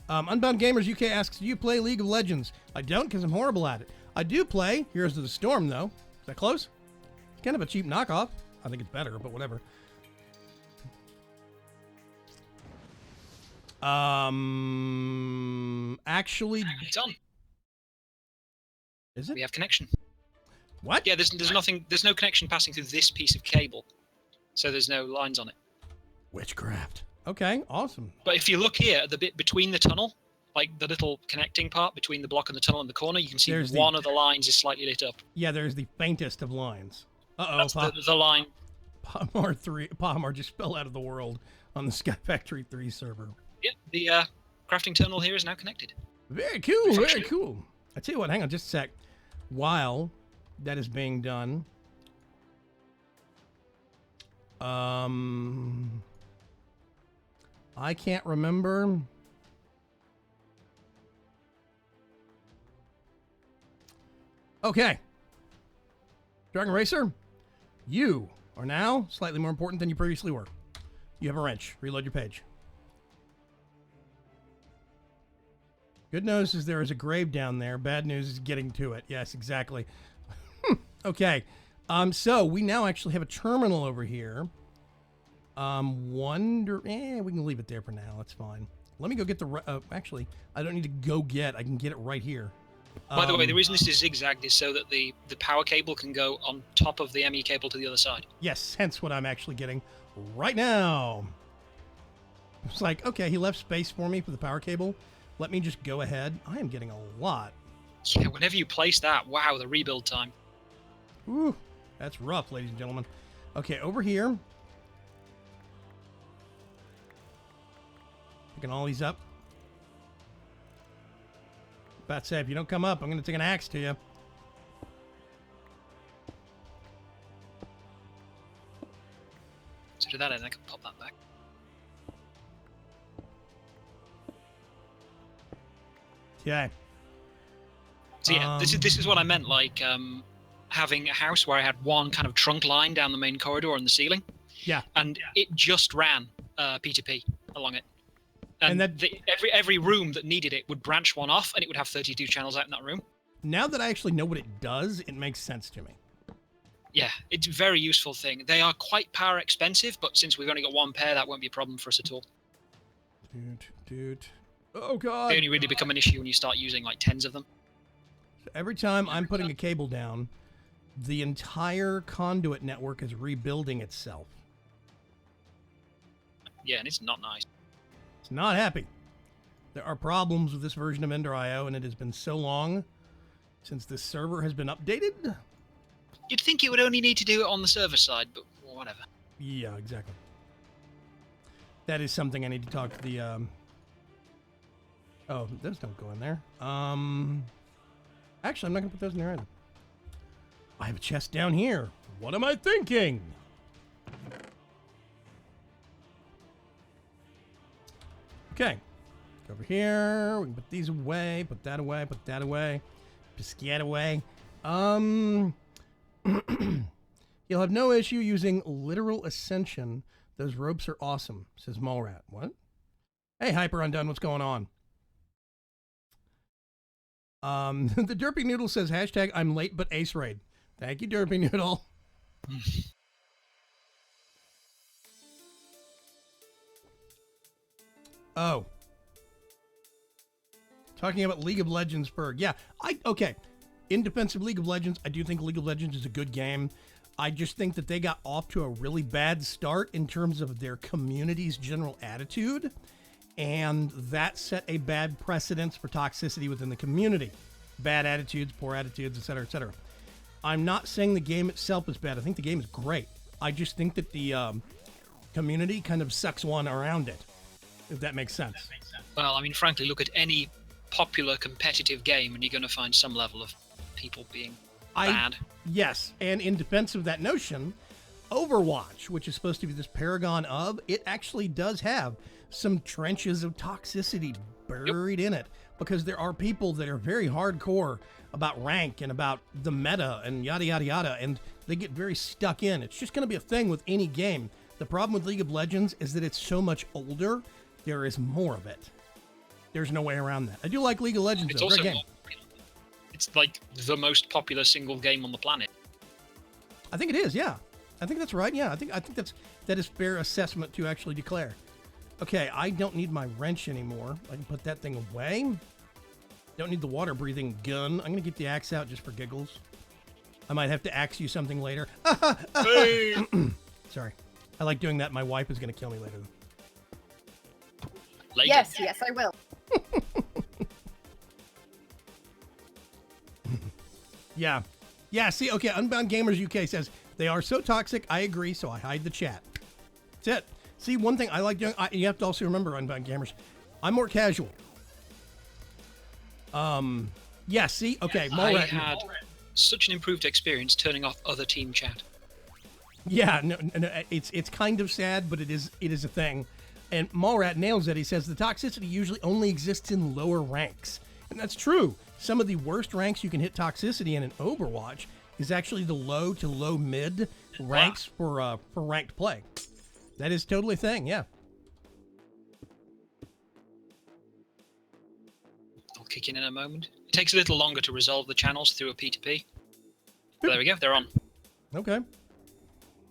Unbound Gamers UK asks, do you play League of Legends? I don't, because I'm horrible at it. I do play Heroes of the Storm, though. Is that close? It's kind of a cheap knockoff. I think it's better, but whatever. Actually...
It's on.
Is it?
We have connection.
What?
Yeah, there's nothing. There's no connection passing through this piece of cable, so there's no lines on it.
Witchcraft. Okay, awesome.
But if you look here at the bit between the tunnel, like the little connecting part between the block and the tunnel in the corner, you can see one of the lines is slightly lit up.
Yeah, there's the faintest of lines. Uh-oh.
That's the line.
Pahmar just fell out of the world on the Sky Factory 3 server.
Yep, the crafting terminal here is now connected.
Very cool, very cool. I tell you what, hang on just a sec. While that is being done, I can't remember. Okay. Dragon Racer, you are now slightly more important than you previously were. You have a wrench. Reload your page. Good news is there is a grave down there. Bad news is getting to it. Yes, exactly. Okay. So we now actually have a terminal over here. We can leave it there for now. That's fine. Let me go get the... actually, I don't need to go get. I can get it right here.
By the way, the reason this is zigzagged is so that the power cable can go on top of the ME cable to the other side.
Yes, hence what I'm actually getting right now. It's like, okay, he left space for me for the power cable. Let me just go ahead. I am getting a lot.
Yeah, whenever you place that, wow, the rebuild time.
Ooh, that's rough, ladies and gentlemen. Okay, over here. Picking all these up. About to say, if you don't come up, I'm going to take an axe to you.
So to that end, I can pop that back.
Okay.
So yeah, this is what I meant, like having a house where I had one kind of trunk line down the main corridor on the ceiling.
Yeah.
And it just ran P2P along it. And
that
every room that needed it would branch one off, and it would have 32 channels out in that room.
Now that I actually know what it does, it makes sense to me.
Yeah, it's a very useful thing. They are quite power expensive, but since we've only got one pair, that won't be a problem for us at all.
Dude. Oh, God.
They only really become an issue when you start using, like, tens of them.
So every time I'm putting a cable down, the entire conduit network is rebuilding itself.
Yeah, and it's not nice.
It's not happy. There are problems with this version of Ender.io, and it has been so long since this server has been updated.
You'd think it would only need to do it on the server side, but whatever.
Yeah, exactly. That is something I need to talk to the... Oh, those don't go in there. Actually, I'm not going to put those in there either. I have a chest down here. What am I thinking? Okay. Go over here. We can put these away. Put that away. Put that away. Piscat away. You'll have no issue using literal ascension. Those ropes are awesome, says Mallrat. What? Hey, Hyper Undone, what's going on? The Derpy Noodle says, hashtag I'm late but ace raid. Thank you, Derpy Noodle. Oh. Talking about League of Legends, Berg. Yeah, okay. In defense of League of Legends, I do think League of Legends is a good game. I just think that they got off to a really bad start in terms of their community's general attitude, and that set a bad precedence for toxicity within the community. Bad attitudes, poor attitudes, etc., etc. I'm not saying the game itself is bad. I think the game is great. I just think that the community kind of sucks one around it, if that makes sense.
Well, I mean, frankly, look at any popular competitive game and you're going to find some level of people being bad.
Yes, and in defense of that notion, Overwatch, which is supposed to be this paragon of, it actually does have some trenches of toxicity buried in it, because there are people that are very hardcore about rank and about the meta and yada yada yada, and they get very stuck in. It's just going to be a thing with any game. The problem with League of Legends is that it's so much older, there is more of it. There's no way around that. I do like League of Legends,
It's
though.
also
Great game.
It's like the most popular single game on the planet.
I think it is, yeah. I think that's right, yeah. I think that is fair assessment to actually declare. Okay, I don't need my wrench anymore. I can put that thing away. Don't need the water-breathing gun. I'm going to get the axe out just for giggles. I might have to axe you something later.
Hey!
Sorry. I like doing that. My wife is going to kill me later.
Yes, I will.
Yeah. Yeah, see, okay, Unbound Gamers UK says, They are so toxic. I agree. So I hide the chat. That's it. See, one thing I like doing. You have to also remember on gamers, I'm more casual. Yeah. See. Okay.
I had such an improved experience turning off other team chat.
Yeah. No. It's kind of sad, but it is a thing. And Mallrat nails it. He says the toxicity usually only exists in lower ranks, and that's true. Some of the worst ranks you can hit toxicity in Overwatch is actually the low to low mid ranks for ranked play. That is totally a thing, yeah.
I'll kick in a moment. It takes a little longer to resolve the channels through a P2P. There we go, they're on.
Okay.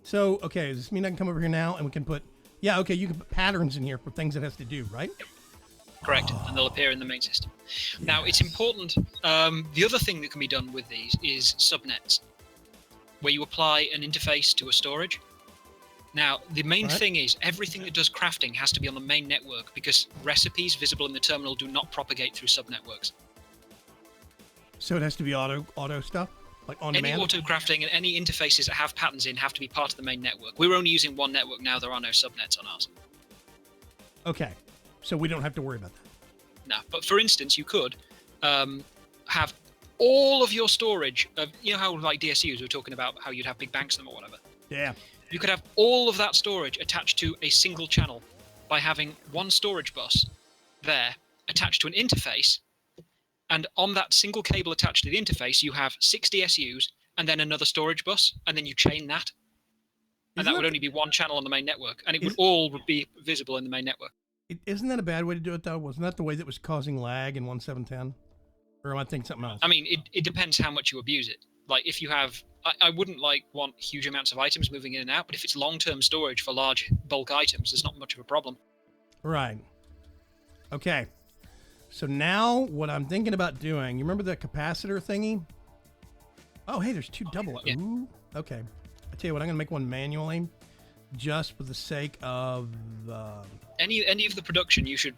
So, okay, does this mean I can come over here now and we can put... Yeah, okay, you can put patterns in here for things it has to do, right?
Yep. Correct, and they'll appear in the main system. Now, it's important... the other thing that can be done with these is subnets, where you apply an interface to a storage. Now, the main thing is everything that does crafting has to be on the main network because recipes visible in the terminal do not propagate through subnetworks.
So it has to be auto stuff? Like on demand?
Any auto crafting and any interfaces that have patterns in have to be part of the main network. We're only using one network now. There are no subnets on ours.
Okay. So we don't have to worry about that.
No, but for instance, you could have all of your storage of, you know how like DSUs, we're talking about how you'd have big banks of them or whatever.
Yeah.
You could have all of that storage attached to a single channel by having one storage bus there attached to an interface. And on that single cable attached to the interface, you have 6 DSUs and then another storage bus, and then you chain that. And that would only be one channel on the main network, and it would all be visible in the main network.
Isn't that a bad way to do it, though? Wasn't that the way that was causing lag in 1.7.10? Or am I thinking something else?
I mean, it depends how much you abuse it. Like, if you have... I wouldn't, want huge amounts of items moving in and out, but if it's long-term storage for large bulk items, there's not much of a problem.
Right. Okay. So now what I'm thinking about doing, you remember the capacitor thingy? Oh, hey, there's 2 double.
Yeah.
Ooh, okay. I tell you what, I'm going to make one manually just for the sake of...
Any of the production, you should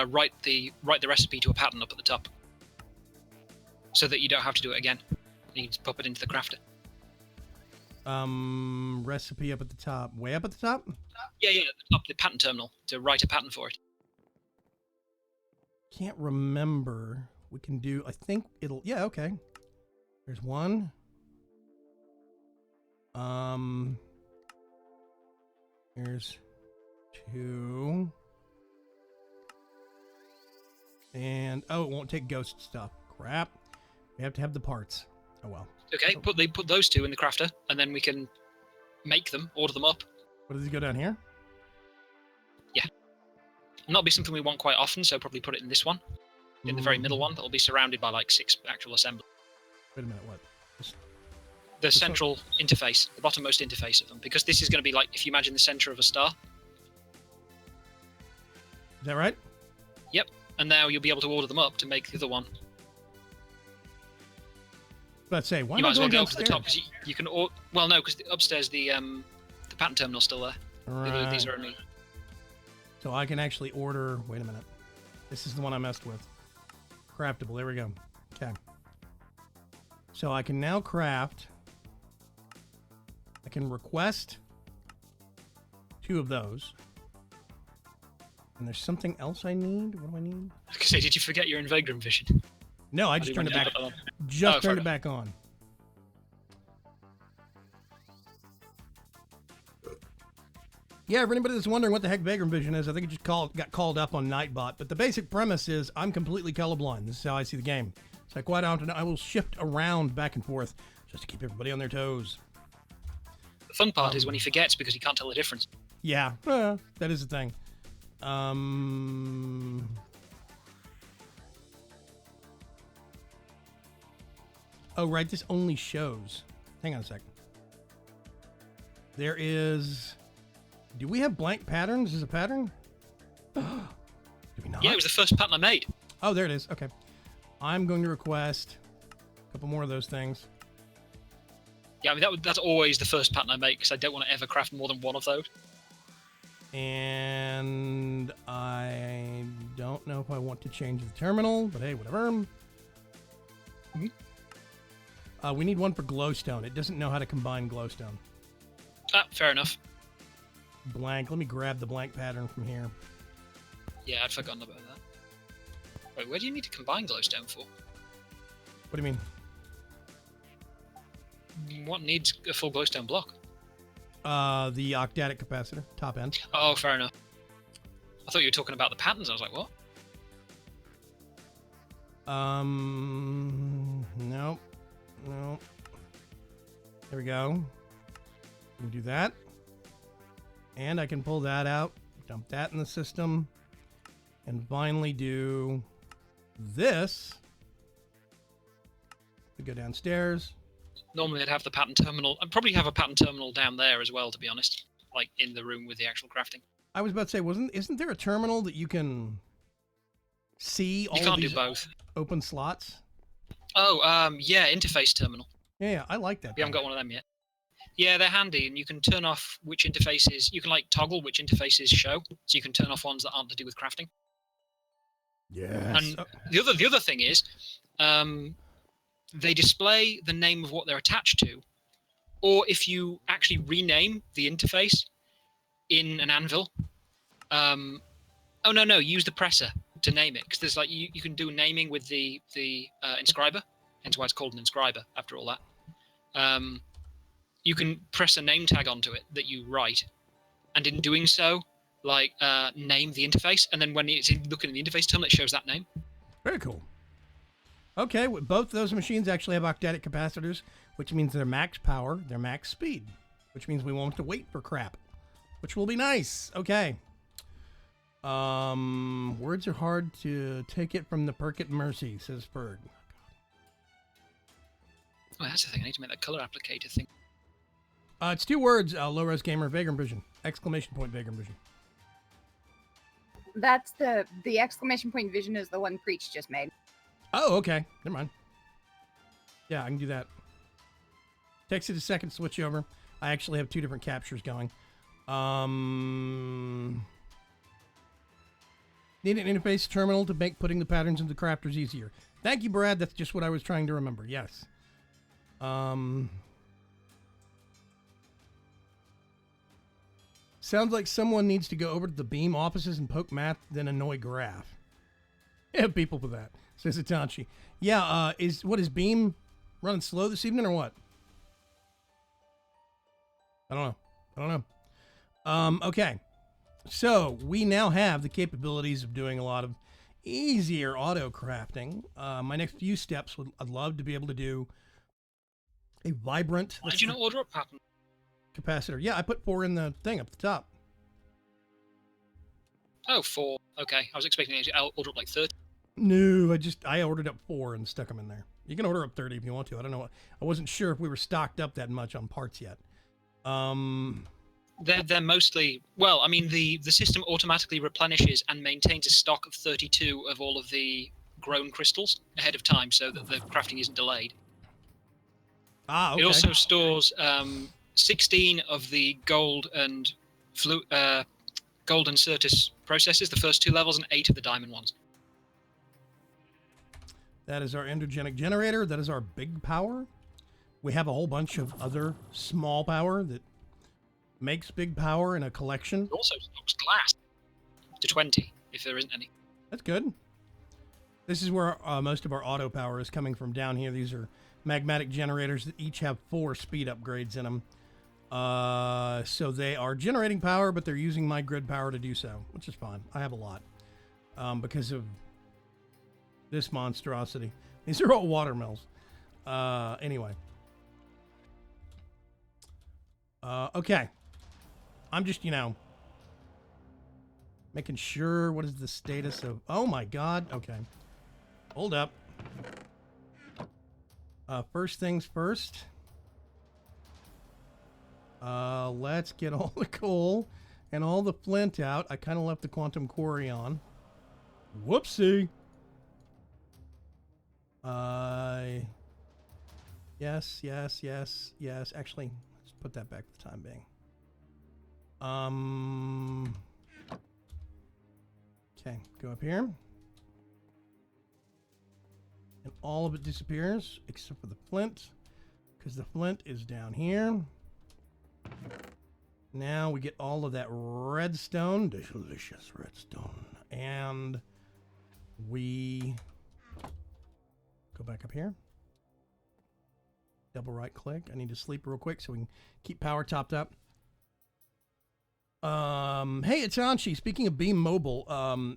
write the recipe to a pattern up at the top so that you don't have to do it again. You can just pop it into the crafter.
Recipe up at the top. Way up at the top?
Yeah, at the top, the pattern terminal, to write a pattern for it.
Can't remember. We can do, I think it'll, yeah, okay. There's one. Here's 2. And, oh, it won't take ghost stuff. Crap. We have to have the parts. Oh, well.
Okay, put those 2 in the crafter, and then we can make them, order them up.
What does he go down here?
Yeah. And that'll be something we want quite often, so probably put it in this one. In the very middle one, that'll be surrounded by 6 actual assemblies.
Wait a minute, what?
The central interface, the bottommost interface of them, because this is going to be if you imagine the center of a star.
Is that right?
Yep. And now you'll be able to order them up to make the other one.
Let's say, why
you
am
might
I
as well
going
go up to the top because you can. Well, no, because upstairs the pattern terminal's still there.
Right.
These are only.
So I can actually order. Wait a minute. This is the one I messed with. Craftable. There we go. Okay. So I can now craft. I can request 2 of those. And there's something else I need. What do I need?
I was gonna say, did you forget your Invagram vision?
No, I just turned it back. Just turned it back on. Yeah, for anybody that's wondering what the heck Vagrant Vision is, I think it just got called up on Nightbot. But the basic premise is I'm completely colorblind. This is how I see the game. So quite often I will shift around back and forth just to keep everybody on their toes.
The fun part is when he forgets because he can't tell the difference.
Yeah, that is the thing. Oh, right, this only shows. Hang on a second. There is... Do we have blank patterns as a pattern? Do we not?
Yeah, it was the first pattern I made.
Oh, there it is. Okay. I'm going to request a couple more of those things.
Yeah, I mean, that's always the first pattern I make because I don't want to ever craft more than one of those.
And I don't know if I want to change the terminal, but hey, whatever.
Mm-hmm.
We need one for glowstone. It doesn't know how to combine glowstone.
Fair enough.
Blank. Let me grab the blank pattern from here.
Yeah, I'd forgotten about that. Wait, where do you need to combine glowstone for?
What do you mean?
What needs a full glowstone block?
The octadic capacitor, top end.
Oh, fair enough. I thought you were talking about the patterns. I was like, what?
Nope. Nope. There we go. We can do that. And I can pull that out, dump that in the system, and finally do this. We go downstairs.
Normally I'd have the pattern terminal. I'd probably have a pattern terminal down there as well, to be honest. Like in the room with the actual crafting.
I was about to say, isn't there a terminal that you can see all
You can't
of
do
these
both.
open slots?
Oh, yeah, interface terminal.
Yeah, I like that.
We haven't got one of them yet. Yeah, they're handy, and you can turn off which interfaces. You can like toggle which interfaces show, so you can turn off ones that aren't to do with crafting.
Yes.
And the other thing is, they display the name of what they're attached to, or if you actually rename the interface in an anvil. Oh no, use the presser to name it, because there's like you can do naming with the inscriber, hence why it's called an inscriber. After all that, you can press a name tag onto it that you write, and in doing so, like name the interface, and then when it's looking at the interface terminal, it shows that name.
Very cool. Okay, both those machines actually have octadic capacitors, which means they're max power, they're max speed, which means we won't have to wait for crap, which will be nice. Okay. Words are hard to take it from the Perkit Mercy, says Ferg.
Oh, that's the thing. I need to make that color applicator thing.
It's 2 words, low-res gamer, Vagrant Vision. Exclamation point, Vagrant Vision.
That's the exclamation point vision is the one Preach just made.
Oh, okay. Never mind. Yeah, I can do that. Takes it a second to switch over. I actually have 2 different captures going. Need an interface terminal to make putting the patterns into crafters easier. Thank you, Brad. That's just what I was trying to remember. Yes. Sounds like someone needs to go over to the Beam offices and poke math, then annoy Graph. Yeah, people for that, says Itachi. Yeah, is Beam running slow this evening or what? I don't know. Okay. So we now have the capabilities of doing a lot of easier auto crafting. My next few steps I'd love to be able to do a vibrant.
Why did you not order a pattern?
Capacitor. Yeah, I put 4 in the thing up the top.
Oh, 4. Okay, I was expecting you to order up like 30.
No, I ordered up 4 and stuck them in there. You can order up 30 if you want to. I don't know. I wasn't sure if we were stocked up that much on parts yet.
They're mostly, well, I mean, the system automatically replenishes and maintains a stock of 32 of all of the grown crystals ahead of time, so that the crafting isn't delayed.
Ah, okay.
It also stores 16 of the gold and Certus processes, the first 2 levels, and 8 of the diamond ones.
That is our endogenic generator. That is our big power. We have a whole bunch of other small power that makes big power in a collection.
It also stocks glass to 20, if there isn't any.
That's good. This is where most of our auto power is coming from down here. These are magmatic generators that each have 4 speed upgrades in them. So they are generating power, but they're using my grid power to do so, which is fine. I have a lot because of this monstrosity. These are all water mills. Anyway. Okay. I'm just, making sure. What is the status of... Oh, my God. Okay. Hold up. First things first. Let's get all the coal and all the flint out. I kind of left the quantum quarry on. Whoopsie. Yes. Actually, let's put that back for the time being. Okay, go up here. And all of it disappears, except for the flint, because the flint is down here. Now we get all of that redstone, delicious redstone, and we go back up here. Double right click. I need to sleep real quick so we can keep power topped up. Hey, it's Anshi. Speaking of Beam Mobile,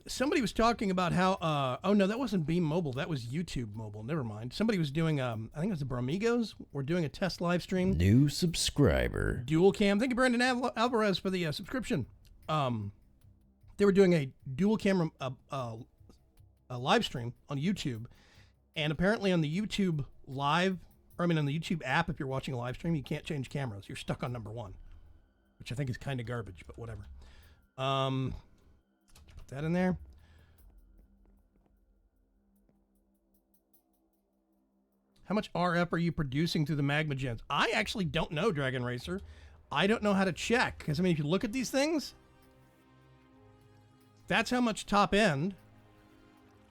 somebody was talking about how, oh no, that wasn't Beam Mobile. That was YouTube Mobile. Never mind. Somebody was doing, I think it was the Bromigos. We're doing a test live stream.
New subscriber.
Dual cam. Thank you, Brandon Alvarez, for the subscription. They were doing a dual camera, a live stream on YouTube. And apparently on the YouTube live, or I mean on the YouTube app, if you're watching a live stream, you can't change cameras. You're stuck on number one, which I think is kind of garbage, but whatever. Put that in there. How much RF are you producing through the magma gens? I actually don't know, Dragon Racer. I don't know how to check, because I mean, if you look at these things, that's how much top end.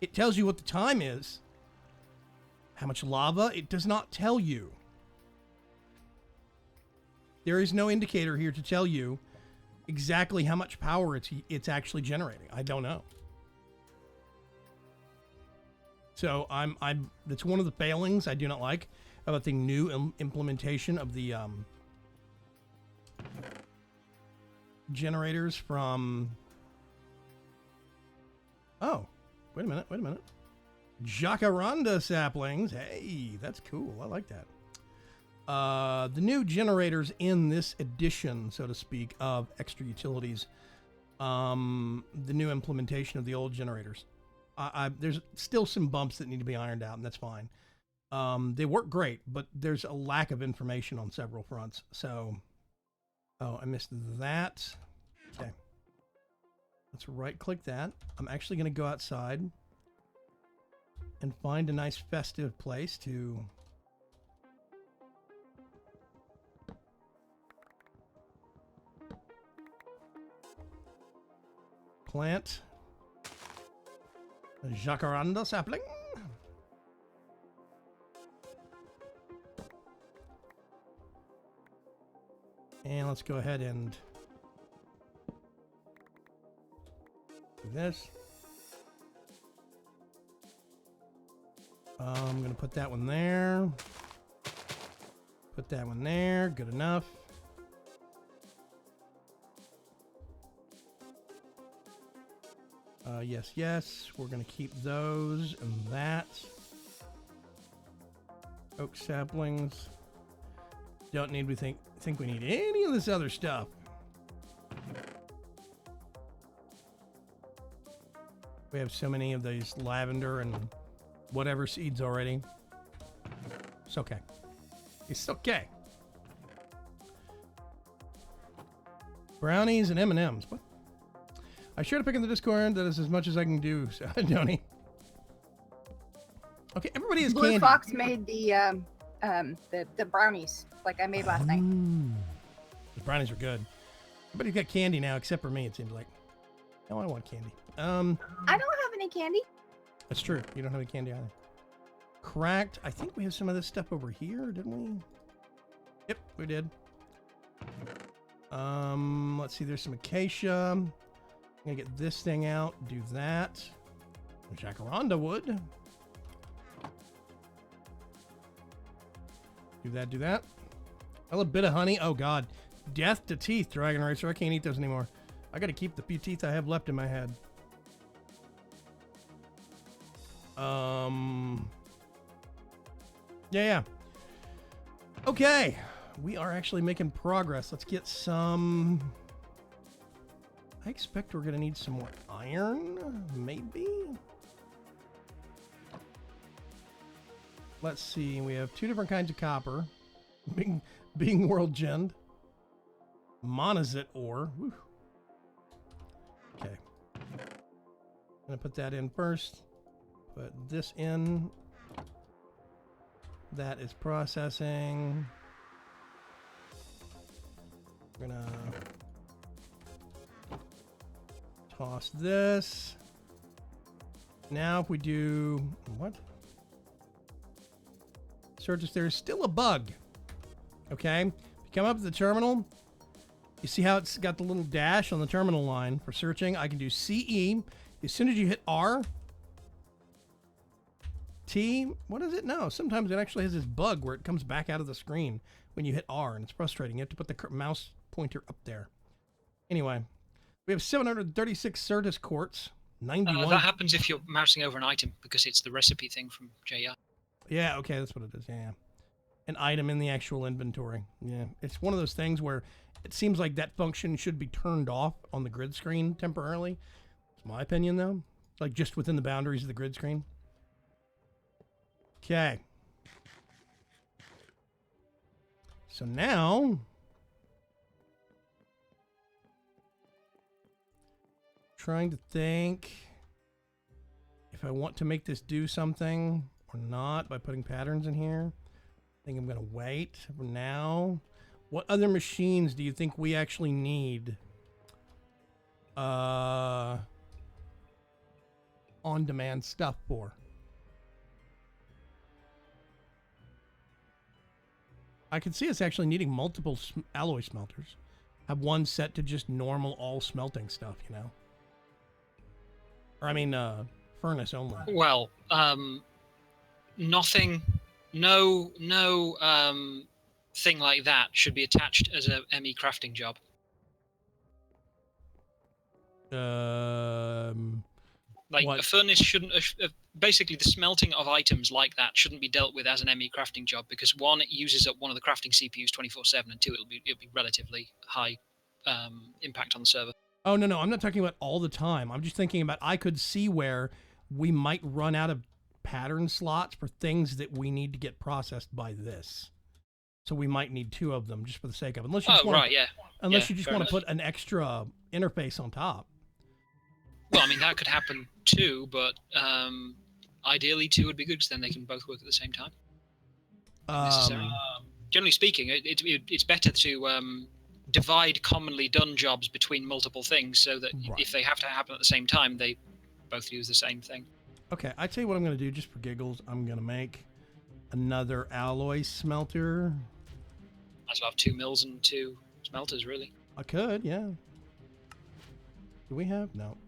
It tells you what the time is. How much lava? It does not tell you. There is no indicator here to tell you exactly how much power it's actually generating. I don't know. So that's one of the failings I do not like about the new implementation of the generators from. Oh, wait a minute. Jacaranda saplings. Hey, that's cool. I like that. The new generators in this edition, so to speak, of Extra Utilities. The new implementation of the old generators. There's still some bumps that need to be ironed out, and that's fine. They work great, but there's a lack of information on several fronts. So, oh, I missed that. Okay. Let's right-click that. I'm actually going to go outside and find a nice festive place to plant a jacaranda sapling. And let's go ahead and do this. I'm going to put that one there. Put that one there. Good enough. Yes. We're going to keep those and that. Oak saplings. Don't need, we think we need any of this other stuff. We have so many of these lavender and whatever seeds already. It's okay. It's okay. Brownies and M&Ms. What? I shared a pic in the Discord. That is as much as I can do, so, Joni. Okay, everybody has
Blue
candy.
Fox made the brownies like I made last night.
The brownies are good. Everybody's got candy now, except for me, it seems like. No, I want candy.
I don't have any candy.
That's true. You don't have any candy either. Cracked. I think we have some of this stuff over here, didn't we? Yep, we did. Let's see. There's some acacia. I'm gonna get this thing out. Do that. Jacaranda wood. Do that. A little bit of honey. Oh god. Death to teeth, Dragon Racer. I can't eat those anymore. I gotta keep the few teeth I have left in my head. Yeah. Okay. We are actually making progress. Let's get some. I expect we're gonna need some more iron, maybe. Let's see. We have two different kinds of copper. Being world gemmed. Monazite ore. Woo. Okay. I'm gonna put that in first. Put this in. That is processing. We're gonna toss this. Now if we do what? Surges, there's still a bug. Okay? If you come up to the terminal You see how it's got the little dash on the terminal line for searching? I can do CE. As soon as you hit R, T, what is it? No, sometimes it actually has this bug where it comes back out of the screen when you hit R, and it's frustrating. You have to put the mouse pointer up there. Anyway, we have 736 Certus quartz, 91.
That happens if you're mousing over an item because it's the recipe thing from JR.
Yeah, okay, that's what it is. Yeah. An item in the actual inventory. Yeah, it's one of those things where it seems like that function should be turned off on the grid screen temporarily. It's my opinion, though. Like just within the boundaries of the grid screen. Okay. So now, trying to think if I want to make this do something or not by putting patterns in here. I think I'm going to wait for now. What other machines do you think we actually need? On-demand stuff for? I could see us actually needing multiple alloy smelters. Have one set to just normal all smelting stuff, you know? Or I mean, furnace only.
Well, nothing, no thing like that should be attached as a ME crafting job. Like
what?
a furnace shouldn't. Basically, the smelting of items like that shouldn't be dealt with as an ME crafting job because one, it uses up one of the crafting CPUs 24/7, and two, it'll be relatively high impact on the server.
Oh no, I'm not talking about all the time. I'm just thinking about I could see where we might run out of pattern slots for things that we need to get processed by this. So we might need two of them just for the sake of it. Unless you just want to put an extra interface on top.
Well, I mean, that could happen too, but ideally two would be good because then they can both work at the same time. Generally speaking, it's better to divide commonly done jobs between multiple things so that if they have to happen at the same time, they both use the same thing.
Okay, I tell you what I'm going to do just for giggles. I'm going to make another alloy smelter.
Might as well have 2 mills and 2 smelters, really.
I could, yeah. Do we have? No.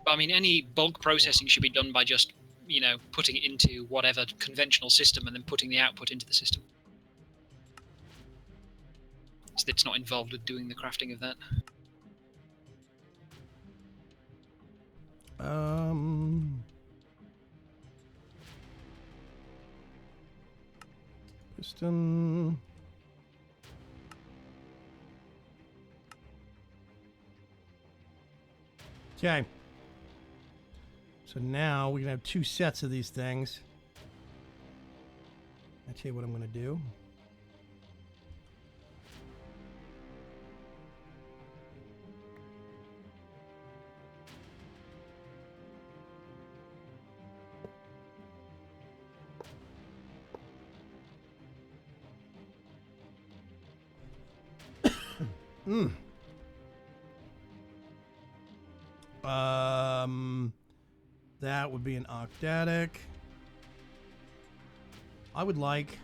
But I mean, any bulk processing should be done by just, putting it into whatever conventional system and then putting the output into the system. So it's not involved with doing the crafting of that.
Piston. Okay. So now we can have 2 sets of these things. I'll tell you what I'm going to do. That would be an octatic. I would like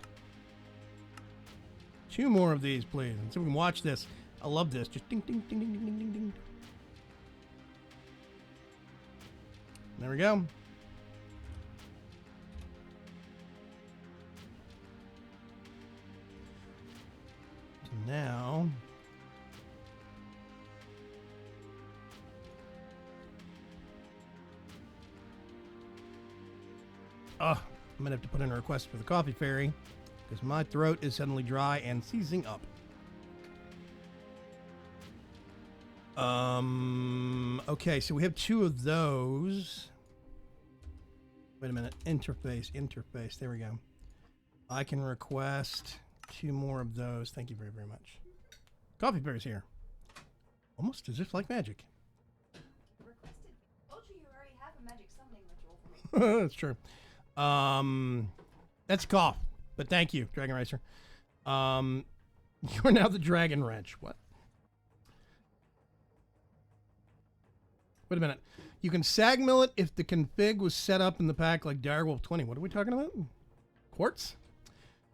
2 more of these, please. And so we can watch this. I love this. Just ding, ding, ding, ding, ding, ding, ding, ding. There we go. So now, I'm gonna have to put in a request for the coffee fairy because my throat is suddenly dry and seizing up. Okay, so we have 2 of those. Wait a minute. Interface. There we go. I can request 2 more of those. Thank you very, very much. Coffee fairy's here. Almost as if like magic.
Requested. Told you already have a magic summoning ritual for me.
That's true. That's a cough, but thank you, Dragon Racer. You're now the Dragon Wrench. What? Wait a minute. You can sag mill it if the config was set up in the pack like Direwolf 20. What are we talking about? Quartz?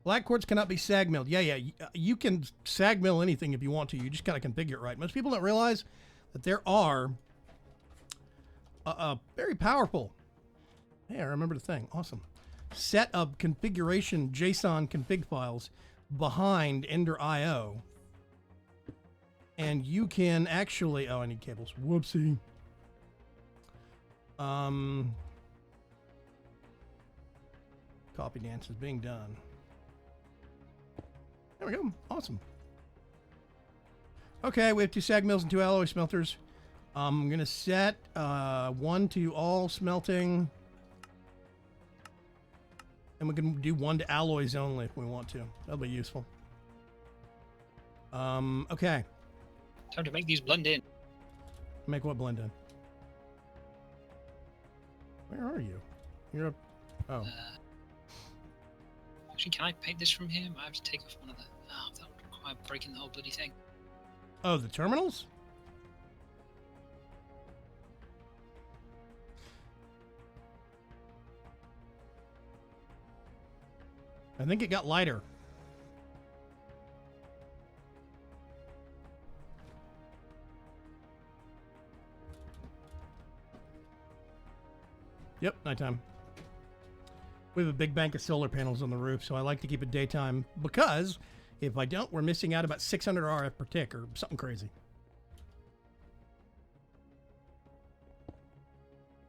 Black quartz cannot be sag milled. Yeah. You can sag mill anything if you want to. You just gotta configure it right. Most people don't realize that there are very powerful. Hey, I remember the thing. Awesome. Set of configuration JSON config files behind Ender IO. And you can actually, oh, I need cables. Whoopsie. Copy dance is being done. There we go. Awesome. Okay, we have 2 sag mills and 2 alloy smelters. I'm going to set 1 to all smelting. And we can do 1 to alloys only if we want to. That'll be useful. Okay.
Time to make these blend in.
Make what blend in? Where are you? You're up. Oh.
Actually, can I paint this from here? I have to take off one of the... Oh, that would require breaking the whole bloody thing.
Oh, the terminals? I think it got lighter. Yep, nighttime. We have a big bank of solar panels on the roof, so I like to keep it daytime because if I don't, we're missing out about 600 RF per tick or something crazy.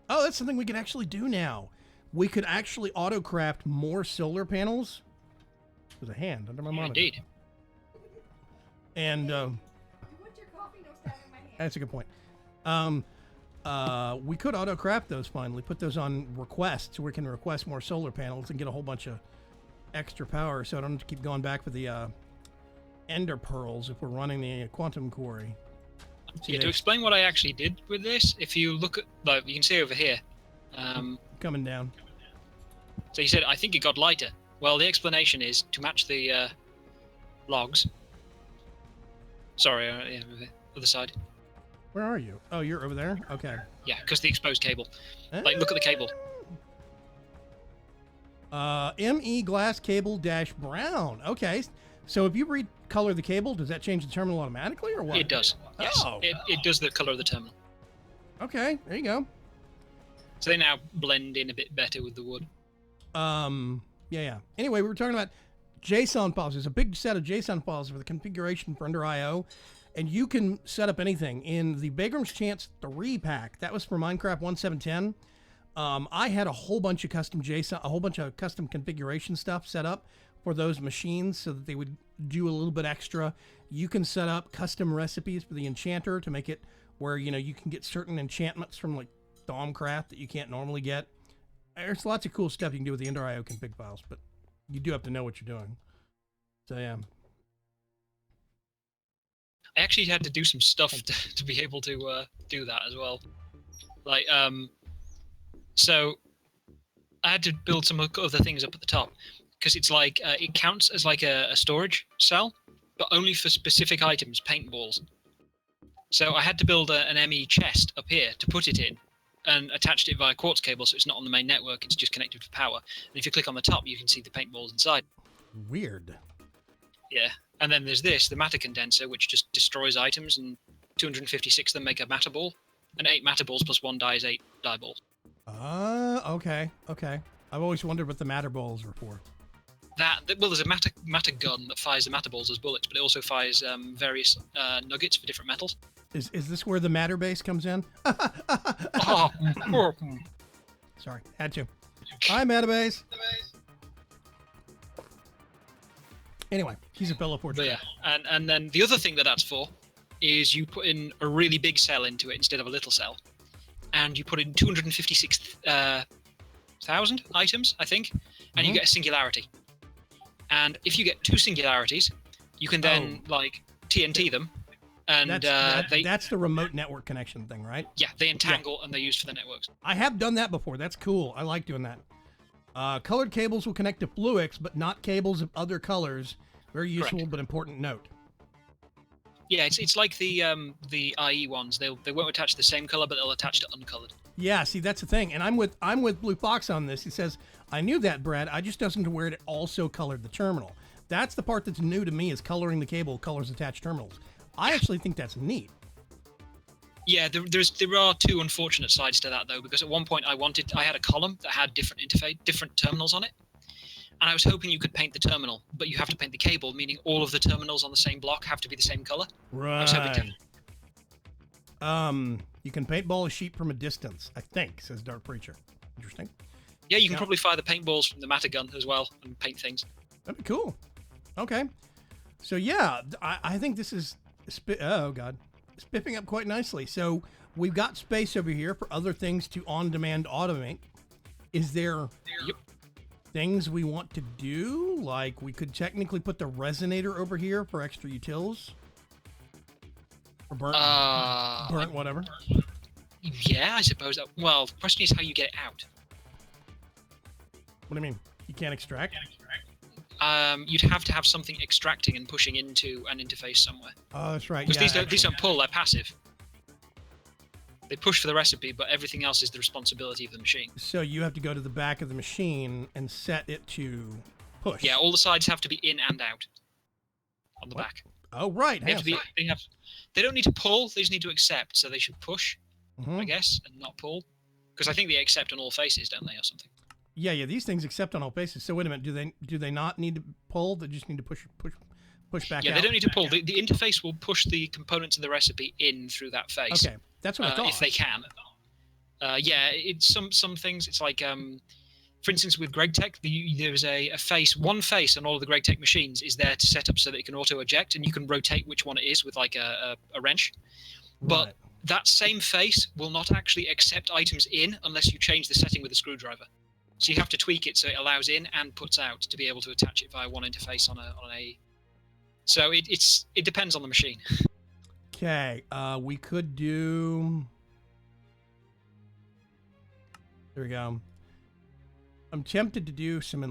Oh, that's something we can actually do now. We could actually auto-craft more solar panels. There's a hand under my monitor.
Indeed.
And,
You want your coffee? No stab in my hand.
that's a good point. We could auto-craft those finally, put those on request so we can request more solar panels and get a whole bunch of extra power so I don't have to keep going back for the ender pearls if we're running the quantum quarry.
Yeah, to explain what I actually did with this, if you look at, like, you can see over here.
Coming down.
So you said, I think it got lighter. Well, the explanation is to match the logs. Sorry, yeah, over the other side.
Where are you? Oh, you're over there? Okay.
Yeah, because the exposed cable. Like, look at the cable.
ME glass cable dash brown. Okay. So if you recolor the cable, does that change the terminal automatically or what?
It does. Yes.
Oh.
It does the color of the terminal.
Okay, there you go.
So they now blend in a bit better with the wood.
Yeah. Anyway, we were talking about JSON files. There's a big set of JSON files for the configuration for Ender IO, and you can set up anything. In the Begram's Chance 3 pack, that was for Minecraft 1.7.10, I had a whole bunch of custom JSON, a whole bunch of custom configuration stuff set up for those machines so that they would do a little bit extra. You can set up custom recipes for the enchanter to make it where, you know, you can get certain enchantments from like Domcraft that you can't normally get. There's lots of cool stuff you can do with the Ender IO config files, but you do have to know what you're doing. So yeah.
I actually had to do some stuff to be able to do that as well. Like, so I had to build some other things up at the top because it's like it counts as like a storage cell, but only for specific items, paintballs. So I had to build an ME chest up here to put it in, and attached it via quartz cable, so it's not on the main network. It's just connected to power. And if you click on the top, you can see the paintballs inside.
Weird.
Yeah. And then there's this, the matter condenser, which just destroys items, and 256 of them make a matter ball, and 8 matter balls plus 1 die is 8 die balls.
Okay. I've always wondered what the matter balls were for.
Well, there's a matter gun that fires the matter balls as bullets, but it also fires various nuggets for different metals.
Is this where the matter base comes in?
Oh.
Sorry, had to. Hi, matter base. Anyway, he's a fellow forger.
Yeah, and then the other thing that's for is you put in a really big cell into it instead of a little cell, and you put in 256,000 items, I think, and you get a singularity. And if you get 2 singularities, you can then like TNT them, and
that's the remote network connection thing, right?
Yeah, they entangle and they're used for the networks.
I have done that before. That's cool. I like doing that. Colored cables will connect to Fluix, but not cables of other colors. Very useful,
Correct.
but important note.
Yeah, it's like the IE ones. They won't attach the same color, but they'll attach to uncolored.
Yeah, see, that's the thing. And I'm with Blue Fox on this. He says, I knew that, Brad. I just wasn't aware it also colored the terminal. That's the part that's new to me, is coloring the cable colors attached terminals. I actually think that's neat.
Yeah, there are two unfortunate sides to that though, because at one point I had a column that had different terminals on it, and I was hoping you could paint the terminal, but you have to paint the cable, meaning all of the terminals on the same block have to be the same color.
Right.
I was hoping
you can paintball a sheep from a distance, I think, says Dark Preacher. Interesting.
Yeah, you can probably fire the paintballs from the matter gun as well and paint things.
That'd be cool. Okay. So yeah, I think this is oh god, spiffing up quite nicely. So we've got space over here for other things to on-demand automate. Is there things we want to do? Like we could technically put the resonator over here for extra utils. Or burnt whatever.
Yeah, I suppose. Well, the question is how you get it out.
What do you mean? You can't extract?
You'd have to have something extracting and pushing into an interface somewhere.
Oh, that's right.
Because
Yeah,
these don't pull; they're passive. They push for the recipe, but everything else is the responsibility of the machine.
So you have to go to the back of the machine and set it to push.
Yeah, all the sides have to be in and out on the back.
Oh, right.
They have to be. They don't need to pull; they just need to accept. So they should push,
Mhm.
I guess, and not pull. Because I think they accept on all faces, don't they, or something?
Yeah. These things accept on all bases. So wait a minute. Do they not need to pull? They just need to push back out?
Yeah, they don't need to pull. The interface will push the components of the recipe in through that face.
Okay, that's what I thought.
If they can. Yeah, it's some things. It's like, for instance, with GregTech, there's one face on all of the GregTech machines is there to set up so that it can auto eject, and you can rotate which one it is with like a wrench. But
Right.
that same face will not actually accept items in unless you change the setting with a screwdriver. So you have to tweak it so it allows in and puts out to be able to attach it via one interface on a. So it depends on the machine.
Okay, we could do. There we go. I'm tempted to do some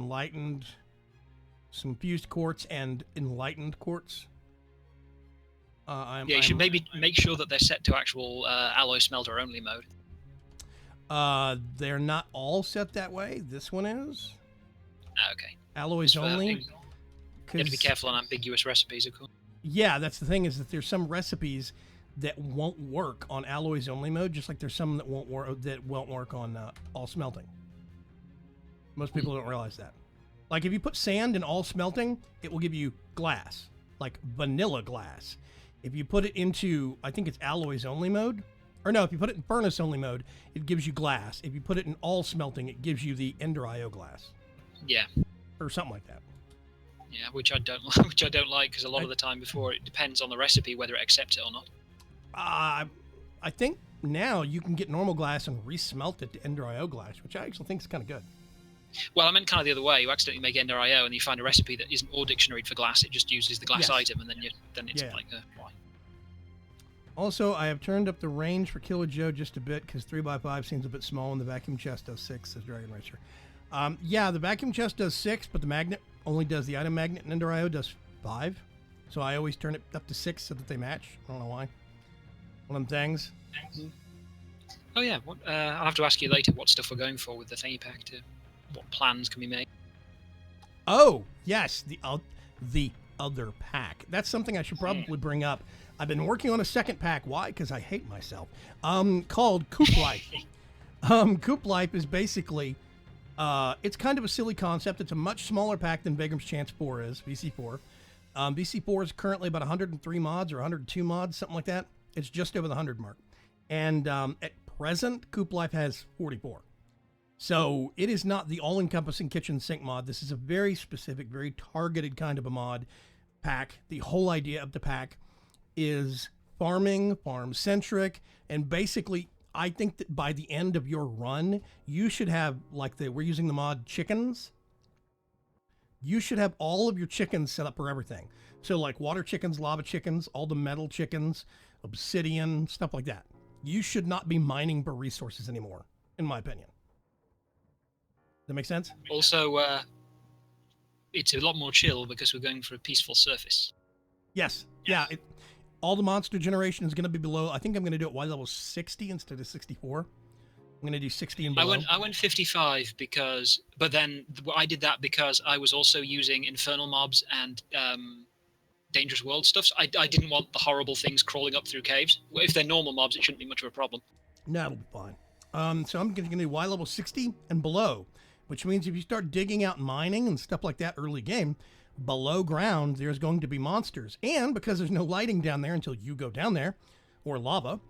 fused quartz and enlightened quartz.
You should maybe make sure that they're set to actual alloy smelter only mode.
They're not all set that way. This one is.
Okay.
Alloys only.
You have to be careful on ambiguous recipes, of course.
Yeah, that's the thing, is that there's some recipes that won't work on alloys only mode, just like there's some that won't work on all smelting. Most people don't realize that. Like if you put sand in all smelting, it will give you glass, like vanilla glass. If you put it into, I think it's alloys only mode, or no, if you put it in furnace only mode, it gives you glass. If you put it in all smelting, it gives you the Ender IO glass.
Yeah.
Or something like that.
Yeah, which I don't like because a lot of the time before it depends on the recipe whether it accepts it or not.
I think now you can get normal glass and resmelt it to Ender IO glass, which I actually think is kind of good.
Well, I meant kind of the other way. You accidentally make Ender IO and you find a recipe that isn't all dictionaried for glass. It just uses the glass item, and then it's like, why?
Also, I have turned up the range for Killer Joe just a bit because 3x5 seems a bit small and the vacuum chest does 6, says Dragon Racer. Yeah, the vacuum chest does 6, but the magnet only does the item magnet, and Ender IO does 5. So I always turn it up to 6 so that they match. I don't know why. One of them things.
Oh yeah, I'll have to ask you later what stuff we're going for with the thingy pack. What plans can be made?
Oh yes, the other pack. That's something I should probably bring up. I've been working on a second pack. Why? Because I hate myself. Called Coop Life. Coop Life is basically, it's kind of a silly concept. It's a much smaller pack than Vagram's Chance 4 is, VC4. VC4 is currently about 103 mods or 102 mods, something like that. It's just over the 100 mark. And at present, Coop Life has 44. So it is not the all-encompassing kitchen sink mod. This is a very specific, very targeted kind of a mod pack. The whole idea of the pack is farming, farm-centric, and basically, I think that by the end of your run, you should have, we're using the mod chickens. You should have all of your chickens set up for everything. So like water chickens, lava chickens, all the metal chickens, obsidian, stuff like that. You should not be mining for resources anymore, in my opinion. Does that make sense?
Also, it's a lot more chill because we're going for a peaceful surface.
Yes. Yeah. All the monster generation is going to be below. I think I'm going to do it Y level 60 instead of 64. I'm gonna do 60 and
I
below.
went 55 because, but then I did that because I was also using infernal mobs and dangerous world stuff. So I didn't want the horrible things crawling up through caves. If they're normal mobs, it shouldn't be much of a problem.
No, it'll be fine. So I'm gonna do Y level 60 and below, which means if you start digging out mining and stuff like that early game, below ground there's going to be monsters, and because there's no lighting down there until you go down there, or lava,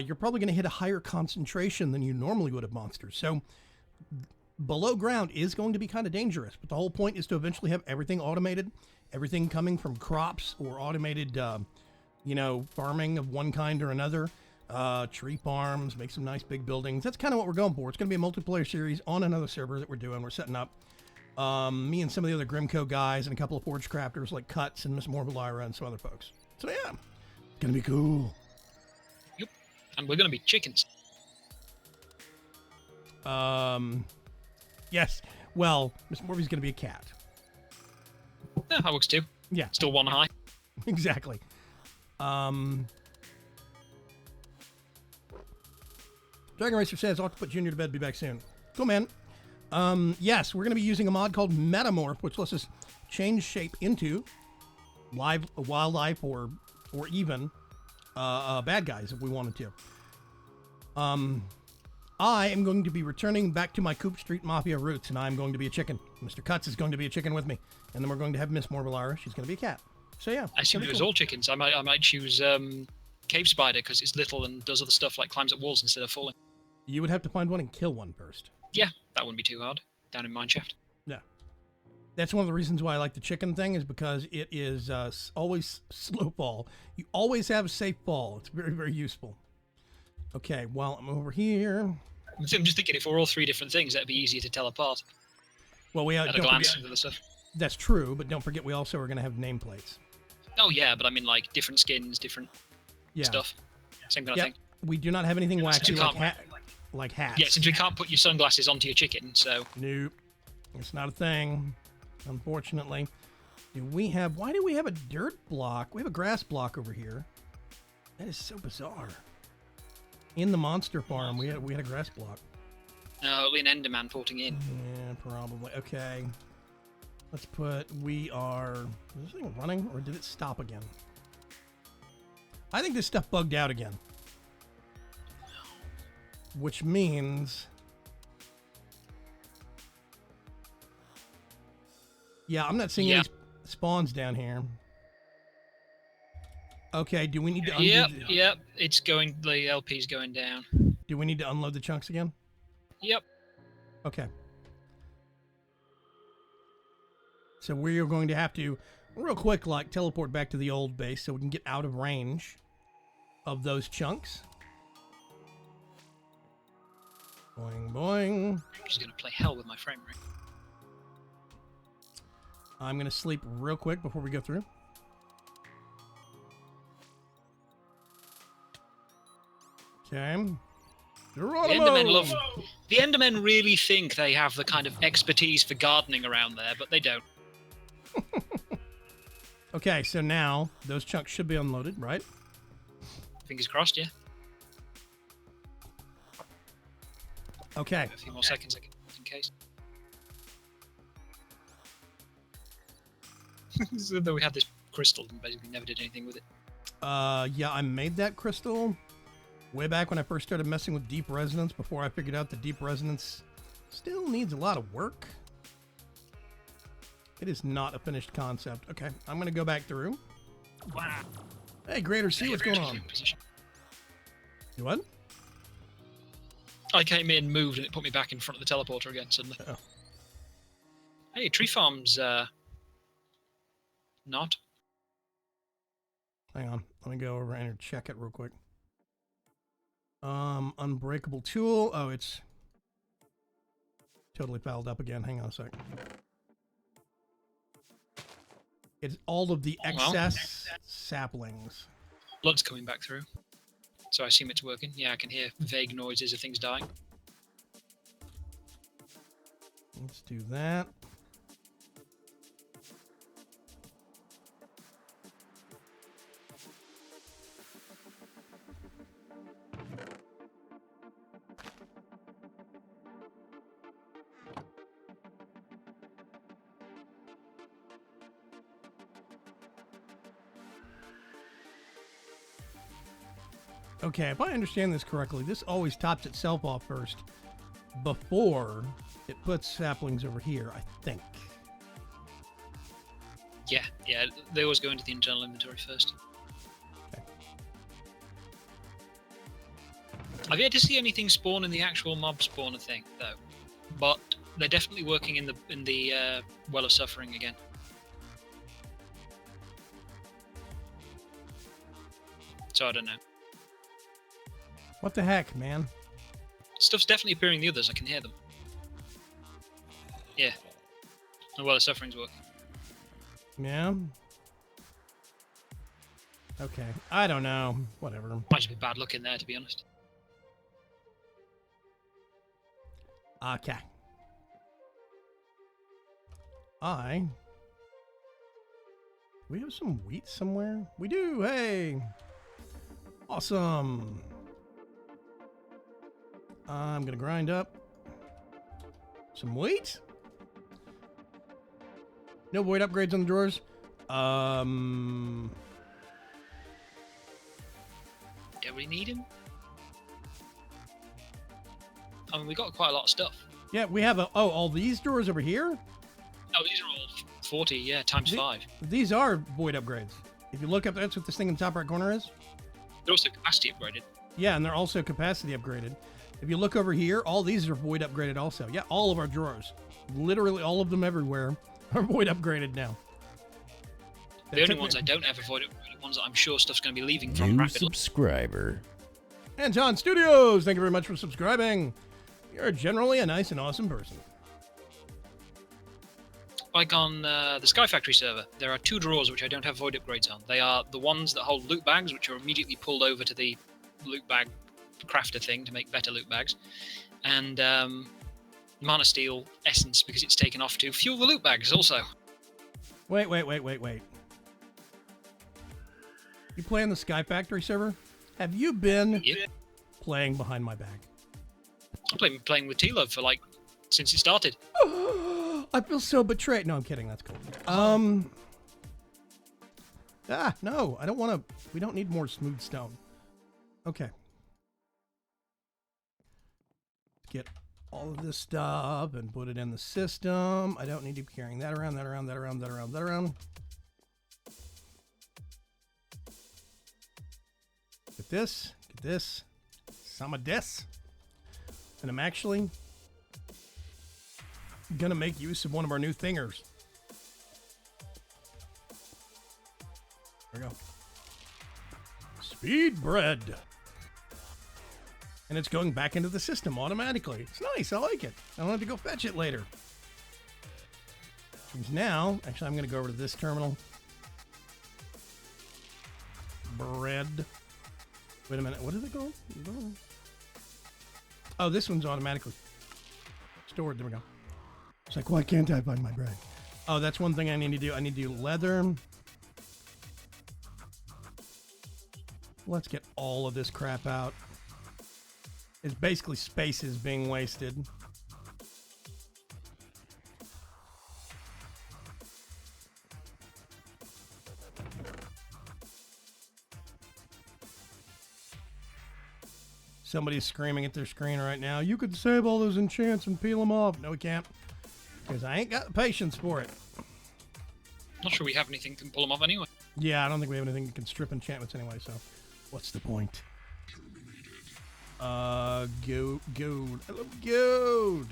you're probably going to hit a higher concentration than you normally would of monsters. So below ground is going to be kind of dangerous, but the whole point is to eventually have everything automated, everything coming from crops or automated, farming of one kind or another, tree farms, make some nice big buildings. That's kind of what we're going for. It's going to be a multiplayer series on another server that we're setting up. Me and some of the other Grimco guys and a couple of Forge crafters like Cuts and Miss Morbilira and some other folks. So yeah, it's going to be cool.
Yep. And we're going to be chickens.
Yes. Well, Miss Morby's going to be a cat.
Yeah, that works too.
Yeah.
Still one high.
Exactly. Dragon Racer says, I'll have to put Junior to bed, be back soon. Cool, man. Yes, we're going to be using a mod called Metamorph, which lets us change shape into wildlife or even bad guys if we wanted to. I am going to be returning back to my Coop Street Mafia roots, and I'm going to be a chicken. Mr. Cuts is going to be a chicken with me, and then we're going to have Miss Morbillara. She's going to be a cat. So yeah.
I assume it was all chickens. I might choose Cave Spider because it's little and does other stuff like climbs up walls instead of falling.
You would have to find one and kill one first.
Yeah, that wouldn't be too hard. Down in Mineshaft.
Yeah. That's one of the reasons why I like the chicken thing, is because it is always slow fall. You always have a safe fall. It's very, very useful. Okay, well, I'm over here.
I'm just thinking if we're all three different things, that'd be easier to tell apart.
Well, we
At a glance into the stuff.
That's true, but don't forget we also are going to have nameplates.
Oh yeah, but I mean like different skins, different stuff. Same kind of thing.
We do not have anything waxy like hats.
Yeah, since we can't put your sunglasses onto your chicken, so...
Nope. It's not a thing, unfortunately. Why do we have a dirt block? We have a grass block over here. That is so bizarre. In the monster farm, we had a grass block.
It'll be an Enderman porting in.
Yeah, probably. Okay. Let's put, is this thing running, or did it stop again? I think this stuff bugged out again. Which means... Yeah, I'm not seeing any spawns down here. Okay, do we need to undo
Yep, it's going, the LP's going down.
Do we need to unload the chunks again?
Yep.
Okay. So we're going to have to, real quick, teleport back to the old base so we can get out of range of those chunks. Boing, boing.
I'm just going to play hell with my frame rate.
I'm going to sleep real quick before we go through. Okay.
The Endermen really think they have the kind of expertise for gardening around there, but they don't.
Okay, so now those chunks should be unloaded, right?
Fingers crossed, yeah.
Okay.
A few more seconds in case. So though we had this crystal and basically never did anything with it.
Yeah, I made that crystal way back when I first started messing with deep resonance, before I figured out that deep resonance still needs a lot of work. It is not a finished concept. Okay, I'm going to go back through.
Wow.
Hey, Greater C, what's going on? You what?
I came in, moved, and it put me back in front of the teleporter again suddenly.
Oh.
Hey, tree farm's not.
Hang on. Let me go over and check it real quick. Unbreakable tool. Oh, it's totally fouled up again. Hang on a sec. It's all of the excess saplings.
Blood's coming back through. So I assume it's working. Yeah, I can hear vague noises of things dying.
Let's do that. Okay, if I understand this correctly, this always tops itself off first before it puts saplings over here, I think.
Yeah, they always go into the internal inventory first.
Okay.
I've yet to see anything spawn in the actual mob spawner thing, though. But they're definitely working in the Well of Suffering again. So I don't know.
What the heck, man?
Stuff's definitely appearing in the others. I can hear them. Yeah. The Well of Suffering's working.
Yeah? Okay. I don't know. Whatever.
Might just be bad luck in there, to be honest.
Okay. We have some wheat somewhere? We do! Hey! Awesome! I'm gonna grind up some wheat. No void upgrades on the drawers.
Don't we need him? I mean, we got quite a lot of stuff.
Yeah, we have all these drawers over here?
Oh, these are all 40, yeah, times 5.
These are void upgrades. If you look up, that's what this thing in the top right corner is.
They're also capacity upgraded.
Yeah, and they're also capacity upgraded. If you look over here, all these are void upgraded also. Yeah, all of our drawers. Literally all of them everywhere are void upgraded now.
The only ones I don't have are void upgraded ones that I'm sure stuff's going to be leaving from
New
rapidly.
subscriber.
Anton Studios, thank you very much for subscribing. You're generally a nice and awesome person.
Like on the Sky Factory server, there are 2 drawers which I don't have void upgrades on. They are the ones that hold loot bags, which are immediately pulled over to the loot bag crafter thing to make better loot bags, and Mana Steel Essence, because it's taken off to fuel the loot bags also.
Wait. You play on the Sky Factory server? Have you been playing behind my back?
I've been playing with T-Love for since it started.
I feel so betrayed. No, I'm kidding. That's cool. No, I don't want to. We don't need more smooth stone. Okay. Get all of this stuff and put it in the system. I don't need to be carrying that around. Get this. Some of this. And I'm actually gonna make use of one of our new thingers. There we go. Speed bread. And it's going back into the system automatically. It's nice, I like it. I don't have to go fetch it later. Which means now, actually I'm gonna go over to this terminal. Bread. Wait a minute, what is it called? Oh, this one's automatically stored. There we go. It's like, why can't I find my bread? Oh, that's one thing I need to do. I need to do leather. Let's get all of this crap out. It's basically space is being wasted. Somebody's screaming at their screen right now. You could save all those enchants and peel them off. No, we can't. Because I ain't got the patience for it.
Not sure we have anything that can pull them off anyway.
Yeah, I don't think we have anything that can strip enchantments anyway, so what's the point? Gold. I love gold.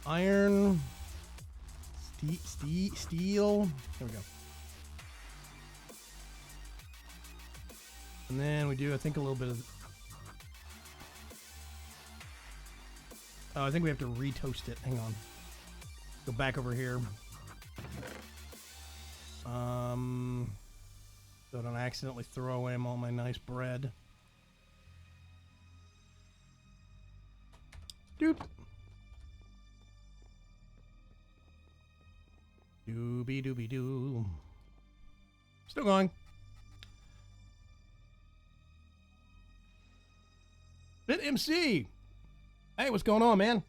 Iron. Steel. There we go. And then we do, I think, a little bit of... Oh, I think we have to retoast it. Hang on. Go back over here. So I don't accidentally throw away all my nice bread. Doop. Doobie doo. Still going. Bit MC. Hey, what's going on, man?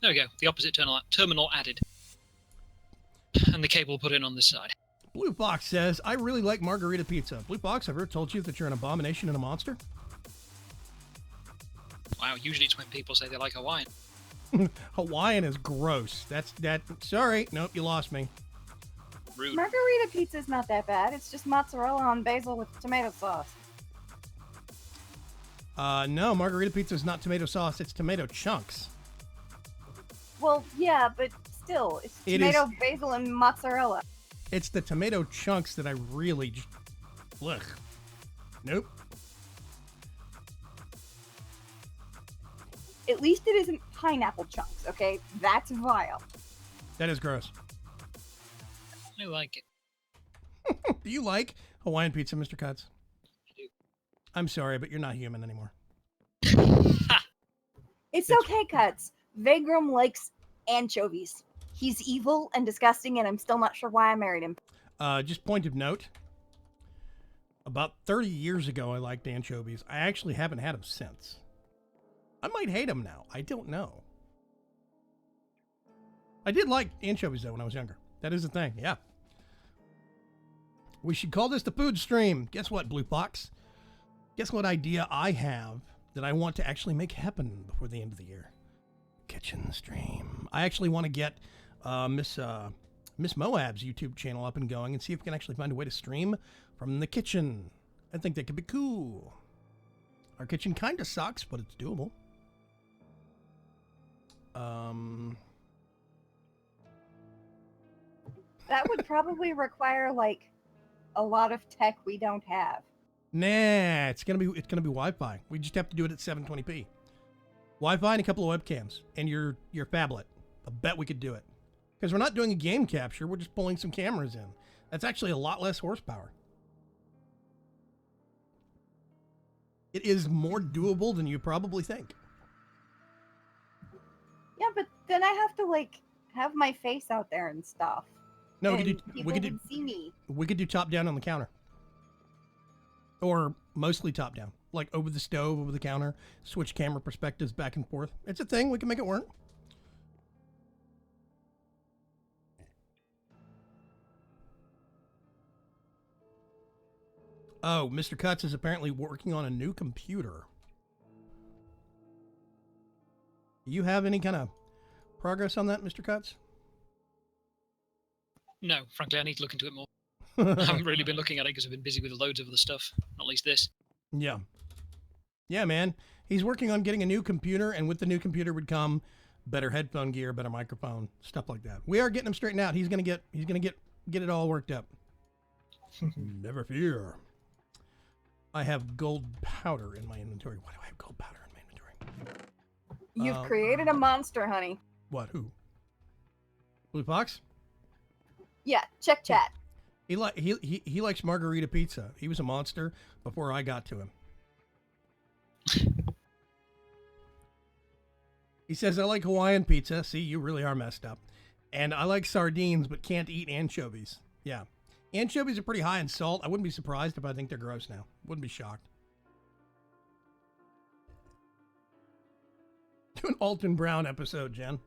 There we go. The opposite terminal added. And the cable put in on this side.
Blue Fox says, I really like margarita pizza. Blue Fox, I've ever told you that you're an abomination and a monster?
Wow, usually it's when people say they like Hawaiian.
Hawaiian is gross. Sorry. Nope, you lost me.
Rude.
Margarita pizza's not that bad. It's just mozzarella on basil with tomato sauce.
No, margarita pizza is not tomato sauce. It's tomato chunks.
Well, yeah, but still, it's tomato, basil, and mozzarella.
It's the tomato chunks that I really just... Ugh. Nope.
At least it isn't pineapple chunks, okay? That's vile.
That is gross.
I like it.
Do you like Hawaiian pizza, Mr. Cutts?
I do.
I'm sorry, but you're not human anymore.
It's okay, Cuts. Vagrum likes anchovies. He's evil and disgusting, and I'm still not sure why I married him.
Just point of note. About 30 years ago, I liked anchovies. I actually haven't had them since. I might hate them now. I don't know. I did like anchovies, though, when I was younger. That is the thing, yeah. We should call this the food stream. Guess what, Blue Fox? Guess what idea I have that I want to actually make happen before the end of the year? Kitchen stream. I actually want to get Miss Moab's YouTube channel up and going and see if we can actually find a way to stream from the kitchen. I think that could be cool. Our kitchen kind of sucks, but it's doable.
That would probably require, like, a lot of tech we don't have.
Nah, it's gonna be Wi-Fi. We just have to do it at 720p. Wi-Fi and a couple of webcams and your phablet. I bet we could do it. Because we're not doing a game capture, we're just pulling some cameras in. That's actually a lot less horsepower. It is more doable than you probably think.
Yeah, but then I have to, like, have my face out there and stuff.
No,
and
we
people
could do
would see me.
we could do top down on the counter. Or mostly top down. Like over the stove, over the counter, switch camera perspectives back and forth. It's a thing, we can make it work. Oh, Mr. Cutts is apparently working on a new computer. Do you have any kind of progress on that, Mr. Cutts?
No, frankly, I need to look into it more. I haven't really been looking at it because I've been busy with loads of other stuff, not least this.
Yeah. Yeah, man. He's working on getting a new computer, and with the new computer would come better headphone gear, better microphone, stuff like that. We are getting him straightened out. He's gonna get it all worked up. Never fear. I have gold powder in my inventory. Why do I have gold powder in my inventory?
You've created a monster, honey.
What? Who? Blue Fox?
Yeah, check chat.
He likes margarita pizza. He was a monster before I got to him. He says, I like Hawaiian pizza. See, you really are messed up. And I like sardines, but can't eat anchovies. Yeah. Anchovies are pretty high in salt. I wouldn't be surprised if I think they're gross now. Wouldn't be shocked. Do an Alton Brown episode, Jen.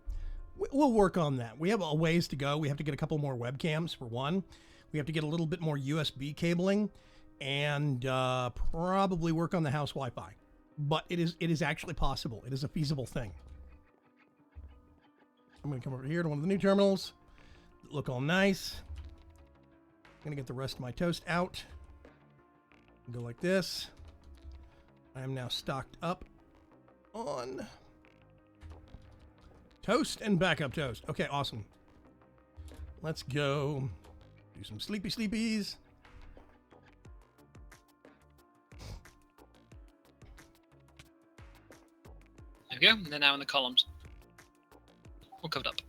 We'll work on that. We have a ways to go. We have to get a couple more webcams, for one. We have to get a little bit more USB cabling and probably work on the house Wi-Fi. But it is actually possible. It is a feasible thing. I'm going to come over here to one of the new terminals. Look all nice. I'm going to get the rest of my toast out. Go like this. I am now stocked up on toast and backup toast. Okay, awesome. Let's go do some sleepy sleepies.
There we go. And they're now in the columns. All covered up.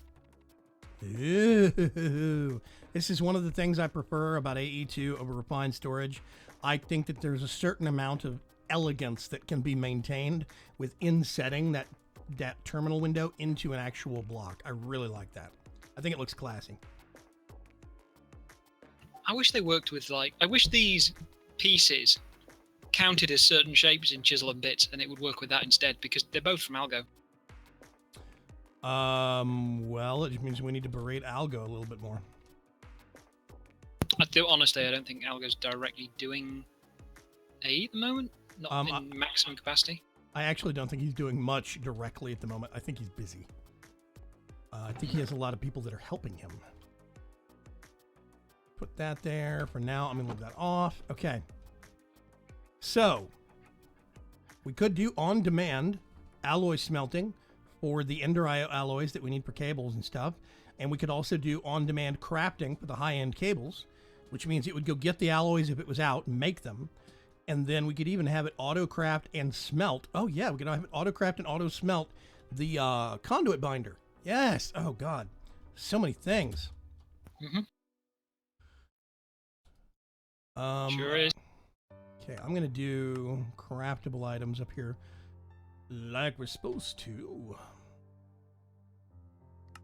Ew. This is one of the things I prefer about AE2 over refined storage. I think that there's a certain amount of elegance that can be maintained within setting that terminal window into an actual block. I really like that. I think it looks classy.
I wish they worked with, like, I wish these pieces counted as certain shapes in chisel and bits, and it would work with that instead, because they're both from Algo.
Well, it means we need to berate Algo a little bit more.
Honestly, I don't think Algo's directly doing AE at the moment. Not in maximum capacity.
I actually don't think he's doing much directly at the moment. I think he's busy. I think he has a lot of people that are helping him. Put that there for now. I'm going to leave that off. Okay. So, we could do on-demand alloy smelting for the Ender alloys that we need for cables and stuff. And we could also do on-demand crafting for the high-end cables, which means it would go get the alloys if it was out and make them. And then we could even have it auto-craft and smelt. Oh, yeah, we could have it auto-craft and auto-smelt the conduit binder. Yes. Oh, God. So many things.
Sure is.
Okay, I'm going to do craftable items up here like we're supposed to.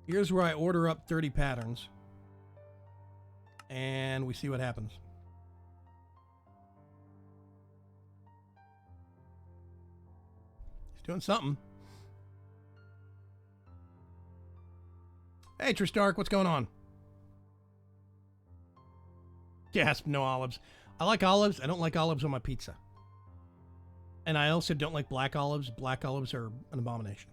Here's where I order up 30 patterns. And we see what happens. He's doing something. Hey, Tristark, what's going on? Gasp, no olives. I like olives. I don't like olives on my pizza. And I also don't like black olives. Black olives are an abomination.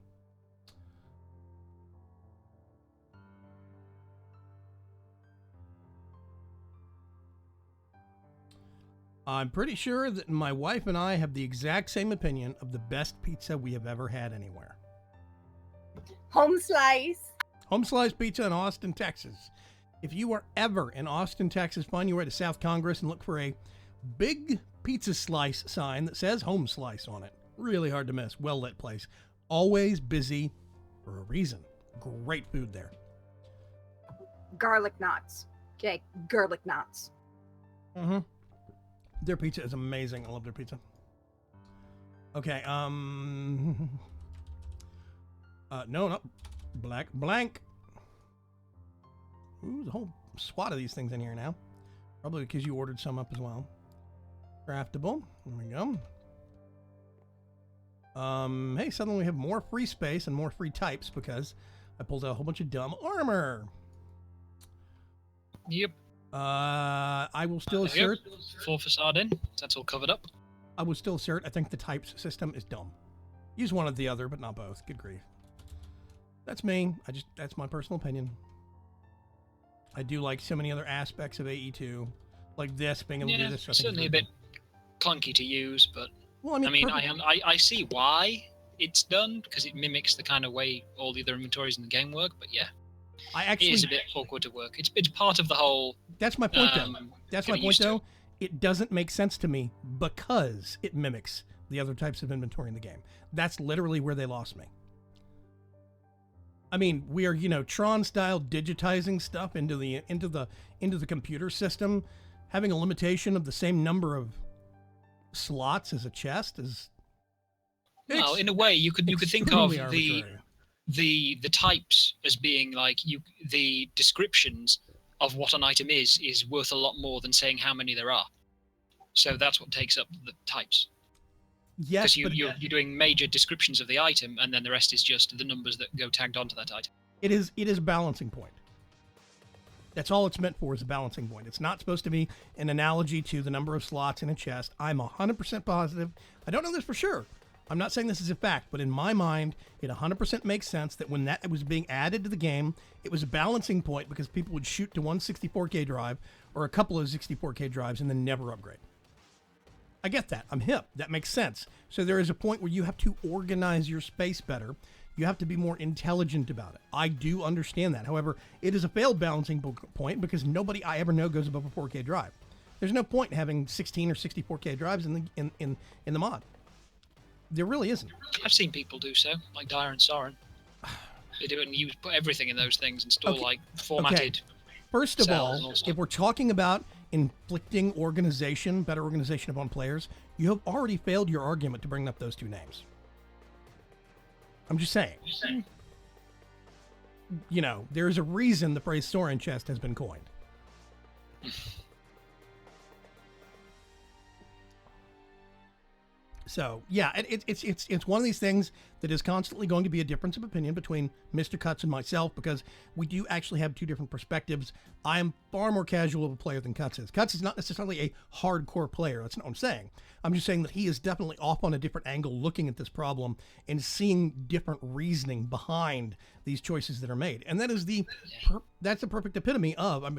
I'm pretty sure that my wife and I have the exact same opinion of the best pizza we have ever had anywhere.
Home slice.
Home Slice Pizza in Austin, Texas. If you are ever in Austin, Texas, find your way to South Congress and look for a big pizza slice sign that says Home Slice on it. Really hard to miss. Well-lit place. Always busy for a reason. Great food there.
Garlic knots. Jake, garlic knots.
Mm-hmm. Their pizza is amazing. I love their pizza. Okay, no, no. Blank. Ooh, there's a whole swat of these things in here now. Probably because you ordered some up as well. Craftable. There we go. Hey, suddenly we have more free space and more free types because I pulled out a whole bunch of dumb armor.
Yep.
I will still assert.
Full facade in. That's all covered up.
I will still assert. I think the types system is dumb. Use one or the other, but not both. Good grief. That's me. That's my personal opinion. I do like so many other aspects of AE2, like this being able to do this.
Certainly a bit clunky to use, but
well,
I see why it's done because it mimics the kind of way all the other inventories in the game work. But yeah, it is a bit awkward to work. It's part of the whole.
That's my point, though. That's my point, though. It doesn't make sense to me because it mimics the other types of inventory in the game. That's literally where they lost me. I mean, we are, Tron-style digitizing stuff into the computer system. Having a limitation of the same number of slots as a chest is.
Well, in a way, you could think of
arbitrary.
the types as being like the descriptions of what an item is worth a lot more than saying how many there are. So that's what takes up the types.
Yes,
because you're doing major descriptions of the item, and then the rest is just the numbers that go tagged onto that item.
It is a balancing point. That's all it's meant for, is a balancing point. It's not supposed to be an analogy to the number of slots in a chest. I'm 100% positive. I don't know this for sure. I'm not saying this is a fact, but in my mind, it 100% makes sense that when that was being added to the game, it was a balancing point because people would shoot to one 64K drive or a couple of 64K drives and then never upgrade. I get that. I'm hip. That makes sense. So there is a point where you have to organize your space better. You have to be more intelligent about it. I do understand that. However, it is a failed balancing point because nobody I ever know goes above a 4K drive. There's no point in having 16 or 64K drives in the mod. There really isn't.
I've seen people do so, like Dyer and Soren. They do it and put everything in those things and store formatted.
Okay. First of all, if we're talking about inflicting better organization upon players, you have already failed your argument to bring up those two names. I'm just saying. There's a reason the phrase Soren chest has been coined. So yeah, it's one of these things that is constantly going to be a difference of opinion between Mr. Cuts and myself, because we do actually have two different perspectives. I am far more casual of a player than Cuts is. Cuts is not necessarily a hardcore player. That's not what I'm saying. I'm just saying that he is definitely off on a different angle, looking at this problem and seeing different reasoning behind these choices that are made. And that is that's a perfect epitome of a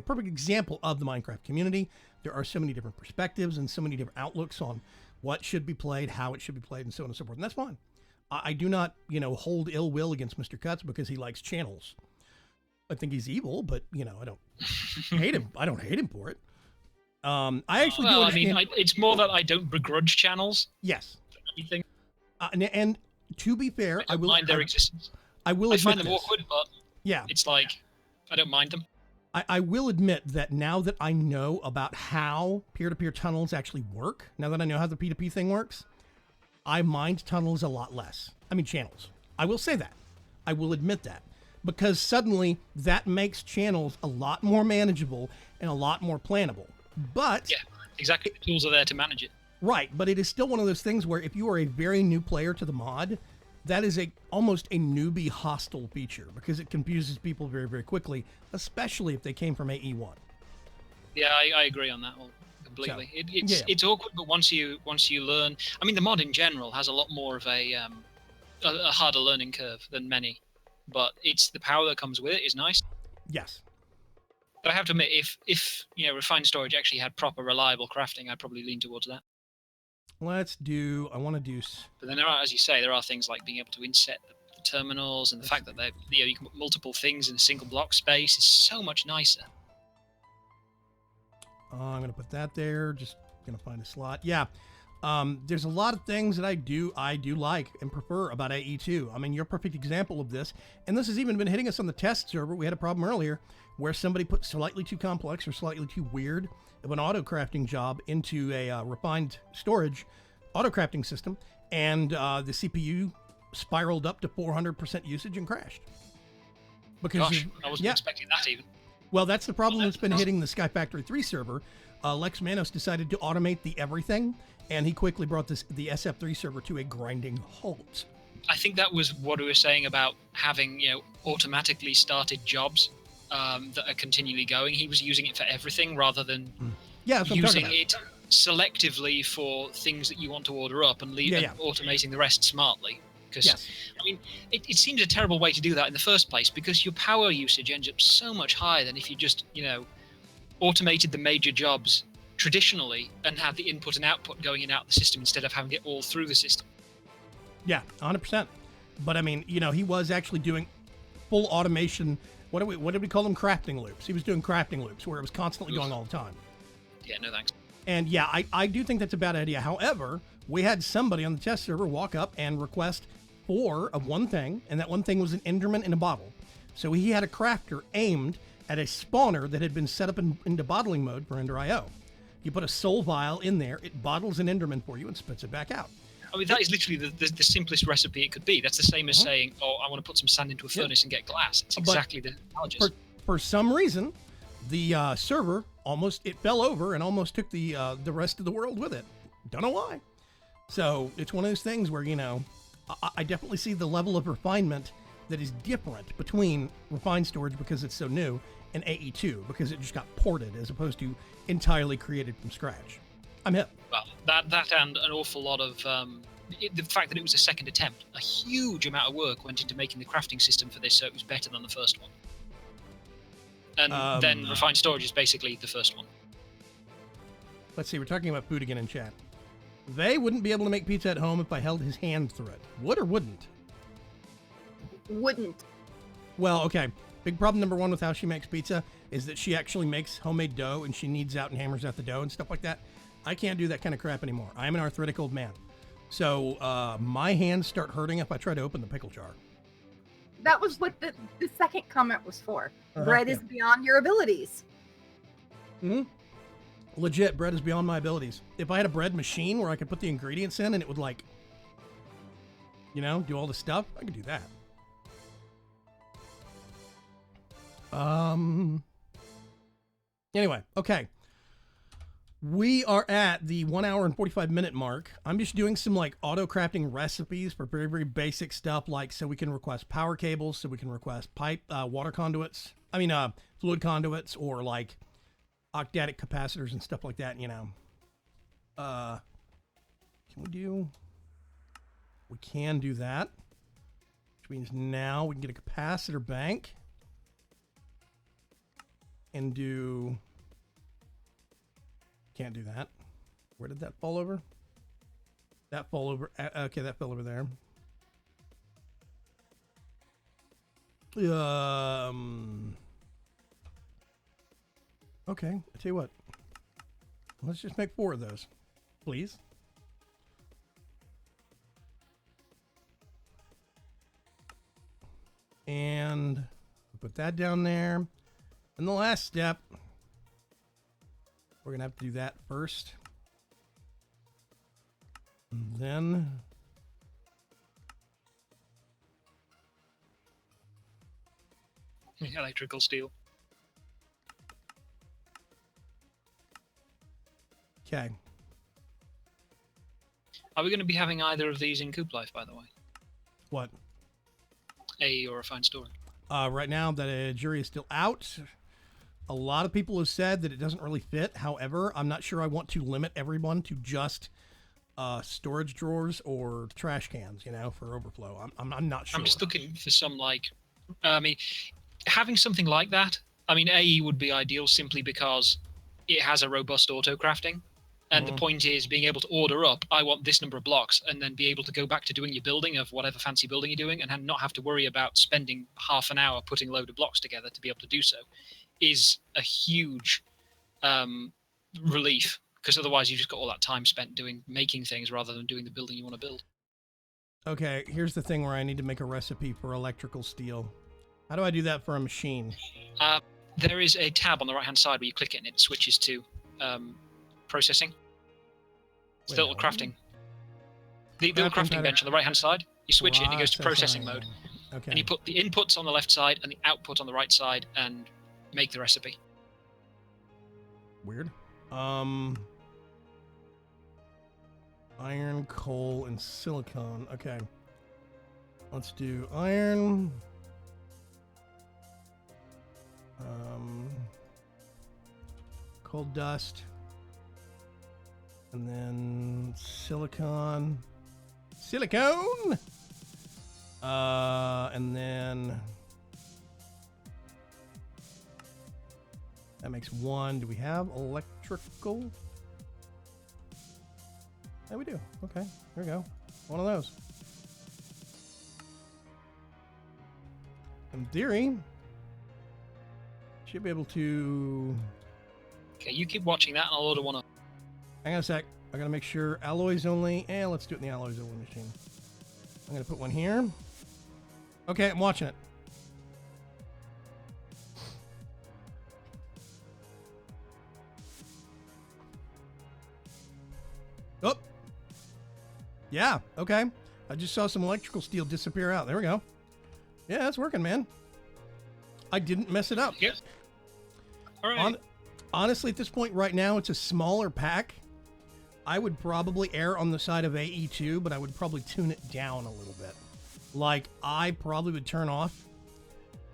perfect example of the Minecraft community. There are so many different perspectives and so many different outlooks on what should be played, how it should be played, and so on and so forth. And that's fine. I do not, hold ill will against Mr. Cuts because he likes channels. I think he's evil, but, I don't hate him. I don't hate him for it. I actually do understand.
It's more that I don't begrudge channels.
Yes.
Anything.
And to be fair,
I don't mind their existence.
I will
I
admit
find them
this.
awkward, but
yeah,
it's like, I don't mind them.
I will admit that now that I know about how peer-to-peer tunnels actually work, now that I know how the P2P thing works, I mind tunnels a lot less. I mean, channels. I will say that. I will admit that. Because suddenly, that makes channels a lot more manageable and a lot more plannable. But...
yeah, exactly. The tools are there to manage it.
Right, but it is still one of those things where if you are a very new player to the mod, that is almost a newbie hostile feature, because it confuses people very, very quickly, especially if they came from AE1.
Yeah, I agree on that one completely.
So,
it's awkward, but once you learn, I mean, the mod in general has a lot more of a harder learning curve than many, but it's the power that comes with it is nice.
Yes.
But I have to admit, if refined storage actually had proper reliable crafting, I'd probably lean towards that.
I want to do...
But then as you say, there are things like being able to inset the terminals, and the fact that you can put multiple things in a single block space is so much nicer.
I'm going to put that there. Just going to find a slot. Yeah. There's a lot of things that I do like and prefer about AE2. I mean, you're a perfect example of this. And this has even been hitting us on the test server. We had a problem earlier where somebody put slightly too complex or slightly too weird of an auto crafting job into a refined storage auto crafting system, and the CPU spiraled up to 400% usage and crashed. Because
gosh, I wasn't expecting that even.
Well, that's the problem that's been hitting the Sky Factory 3 server. Lex Manos decided to automate the everything, and he quickly brought the SF3 server to a grinding halt.
I think that was what we were saying about having automatically started jobs that are continually going. He was using it for everything rather than using it selectively for things that you want to order up and automating the rest smartly. Because I mean, it seems a terrible way to do that in the first place, because your power usage ends up so much higher than if you just automated the major jobs traditionally and had the input and output going in and out of the system instead of having it all through the system.
Yeah, 100%. But I mean, he was actually doing full automation. What did we call them? Crafting loops. He was doing crafting loops where it was constantly going all the time.
Yeah, no thanks.
And yeah, I do think that's a bad idea. However, we had somebody on the test server walk up and request 4 of one thing, and that one thing was an Enderman in a bottle. So he had a crafter aimed at a spawner that had been set up into bottling mode for Ender.io. You put a soul vial in there, it bottles an Enderman for you and spits it back out.
I mean, that is literally the simplest recipe it could be. That's the same as saying, I want to put some sand into a furnace and get glass. It's exactly the analogy.
For some reason, the server it fell over and almost took the rest of the world with it. Don't know why. So it's one of those things where, I definitely see the level of refinement that is different between refined storage because it's so new and AE2 because it just got ported as opposed to entirely created from scratch. I'm hip.
Well, that and an awful lot of the fact that it was a second attempt. A huge amount of work went into making the crafting system for this, so it was better than the first one. And then refined storage is basically the first one.
Let's see, we're talking about food again in chat. They wouldn't be able to make pizza at home if I held his hand through it. Would or wouldn't?
Wouldn't.
Well, okay. Big problem number one with how she makes pizza is that she actually makes homemade dough and she kneads out and hammers out the dough and stuff like that. I can't do that kind of crap anymore. I am an arthritic old man. So my hands start hurting if I try to open the pickle jar.
That was what the second comment was for. Bread is beyond your abilities.
Hmm. Legit, bread is beyond my abilities. If I had a bread machine where I could put the ingredients in and it would do all the stuff, I could do that. Anyway, okay. We are at the 1 hour and 45 minute mark. I'm just doing some like auto crafting recipes for very, very basic stuff, like so we can request power cables, so we can request pipe, water conduits. Fluid conduits, or like octatic capacitors and stuff like that. You know. We can do that, which means now we can get a capacitor bank and do. Can't do that. Where did that fall over? That fall over. Okay, that fell over there. Okay, I tell you what. Let's just make 4 of those, please. And put that down there. And the last step. We're going to have to do that first. And then...
Electrical steel.
Okay.
Are we going to be having either of these in Coop Life, by the way?
What?
A or a fine story?
Right now, the jury is still out. A lot of people have said that it doesn't really fit. However, I'm not sure I want to limit everyone to just storage drawers or trash cans, you know, for overflow. I'm not sure.
I'm just looking for some, like, having something like that. I mean, AE would be ideal simply because it has a robust auto crafting. And the point is being able to order up, I want this number of blocks, and then be able to go back to doing your building of whatever fancy building you're doing and not have to worry about spending half an hour putting a load of blocks together to be able to do so, is a huge relief, because otherwise you've just got all that time spent making things rather than doing the building you want to build.
Okay, here's the thing where I need to make a recipe for electrical steel. How do I do that for a machine?
There is a tab on the right-hand side where you click it and it switches to processing. It's the little crafting. The little crafting bench on the right-hand side. You switch it and it goes to processing mode.
Okay.
And you put the inputs on the left side and the output on the right side and make the recipe.
Weird. Iron, coal, and silicone. Okay. Let's do iron. Coal dust. And then silicone. Silicone! And then... That makes 1. Do we have electrical? Yeah, we do. Okay, there we go. One of those. In theory, should be able to...
Okay, you keep watching that and I'll order one up.
Hang on a sec. I gotta make sure alloys only. Let's do it in the alloys only machine. I'm gonna put one here. Okay, I'm watching it. Oh. Yeah, okay. I just saw some electrical steel disappear out. There we go. Yeah, that's working, man. I didn't mess it up.
Yep. All right.
Honestly, at this point right now, it's a smaller pack. I would probably err on the side of AE2, but I would probably tune it down a little bit. Like, I probably would turn off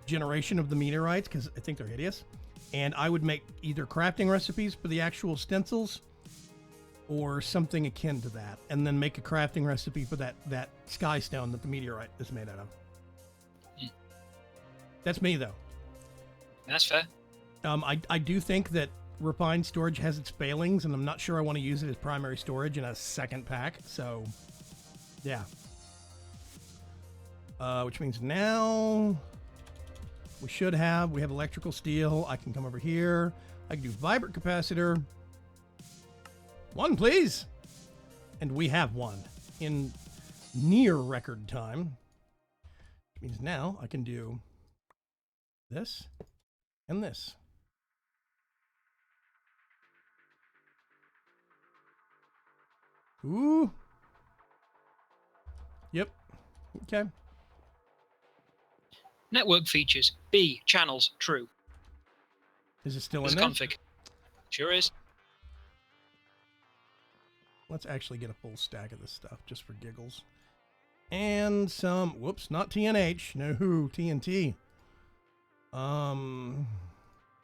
generation of the meteorites, because I think they're hideous. And I would make either crafting recipes for the actual stencils or something akin to that. And then make a crafting recipe for that sky stone that the meteorite is made out of. That's me, though.
That's fair.
I do think that refined storage has its failings, and I'm not sure I want to use it as primary storage in a second pack. So, yeah. Which means now we have electrical steel. I can come over here. I can do vibrant capacitor. 1, please. And we have 1 in near record time. Which means now I can do this and this. Ooh. Yep. Okay.
Network features. B. Channels. True.
Is it still
There's
in
a
there?
config. Sure is.
Let's actually get a full stack of this stuff just for giggles. And some, whoops, not TNH, no, TNT.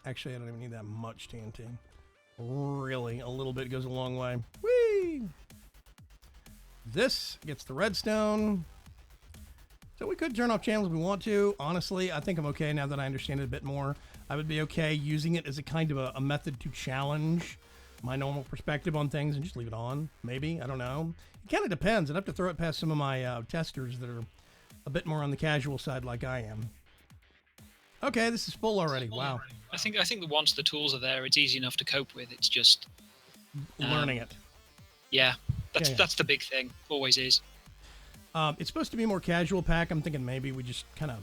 Actually, I don't even need that much TNT. Really, a little bit goes a long way. Whee! This gets the redstone. So we could turn off channels if we want to. Honestly, I think I'm okay now that I understand it a bit more. I would be okay using it as a kind of a method to challenge my normal perspective on things and just leave it on. Maybe, I don't know. It kind of depends. I'd have to throw it past some of my testers that are a bit more on the casual side like I am. Okay, this is full already. Wow.
I think that once the tools are there, it's easy enough to cope with. It's just
Learning it.
Yeah,
Yeah.
that's the big thing. Always is.
It's supposed to be more casual pack. I'm thinking maybe we just kind of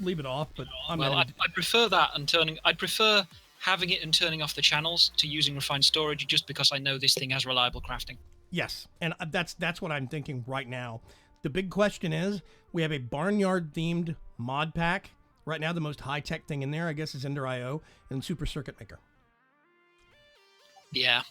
leave it off, but
I'd prefer that and I'd prefer having it and turning off the channels to using refined storage, just because I know this thing has reliable crafting.
Yes, and that's what I'm thinking right now. The big question is, we have a barnyard themed mod pack. Right now, the most high-tech thing in there, I guess, is Ender IO and Super Circuit Maker.
Yeah,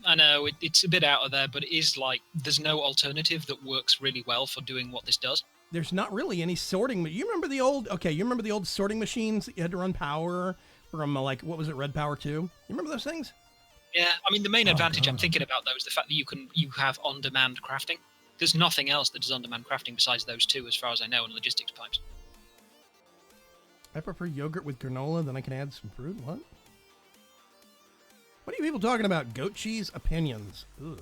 I know it's a bit out of there, but it is like there's no alternative that works really well for doing what this does.
There's not really any sorting. You remember the old sorting machines that you had to run power from, like, what was it, Red Power 2? You remember those things?
Yeah, I mean, the main advantage I'm thinking about, though, is the fact that you have on-demand crafting. There's nothing else that does on-demand crafting besides those two, as far as I know, in logistics pipes.
I prefer yogurt with granola, then I can add some fruit. What? What are you people talking about? Goat cheese opinions. Ugh.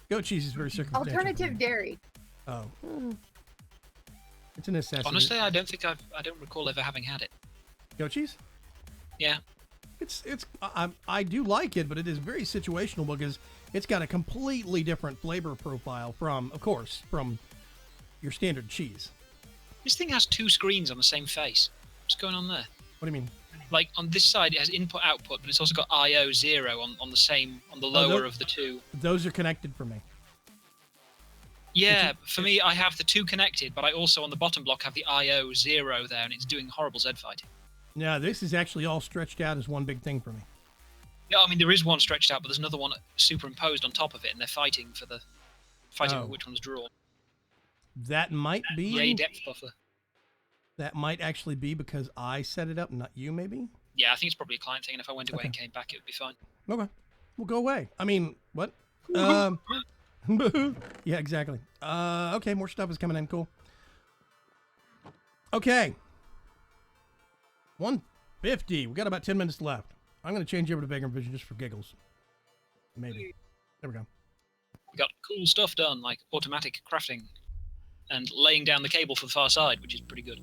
Goat cheese is very circumstantial.
Alternative dairy.
Oh. It's a necessity.
Honestly, I don't recall ever having had it.
Goat cheese?
Yeah.
I do like it, but it is very situational because it's got a completely different flavor profile from your standard cheese.
This thing has two screens on the same face. What's going on there?
What do you mean?
Like, on this side, it has input-output, but it's also got I/O 0 on the lower of the two.
Those are connected for me.
Yeah, for me, I have the two connected, but I also, on the bottom block, have the I/O 0 there, and it's doing horrible Z fighting.
Yeah, this is actually all stretched out as one big thing for me.
Yeah, I mean, there is one stretched out, but there's another one superimposed on top of it, and they're fighting for which one's drawn.
That might be...
Yeah, depth buffer.
That might actually be because I set it up, not you, maybe?
Yeah, I think it's probably a client thing, and if I went away and came back, it would be fine.
Okay. We'll go away. I mean, what? Yeah, exactly. Okay, more stuff is coming in. Cool. Okay. 150. We got about 10 minutes left. I'm going to change over to Vagrant Vision just for giggles. Maybe. There we go.
We got cool stuff done, like automatic crafting and laying down the cable for the far side, which is pretty good.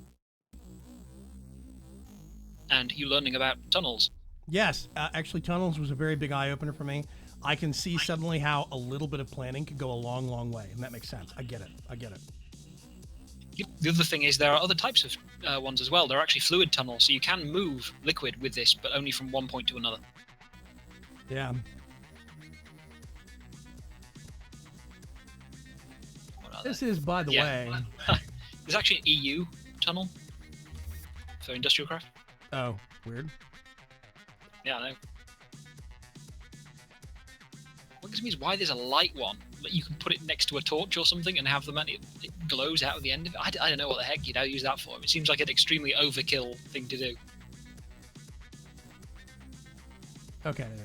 And you learning about tunnels. Yes,
actually, tunnels was a very big eye-opener for me. I can see suddenly how a little bit of planning could go a long, long way, and that makes sense. I get it.
The other thing is there are other types of ones as well. They're actually fluid tunnels, so you can move liquid with this, but only from one point to another.
Yeah. This is, by the way...
There's actually an EU tunnel for industrial craft.
Oh, weird.
Yeah, I know. What gives me is why there's a light one. Like you can put it next to a torch or something and have it glows out of the end of it. I don't know what the heck you'd use that for. It seems like an extremely overkill thing to do.
Okay, there we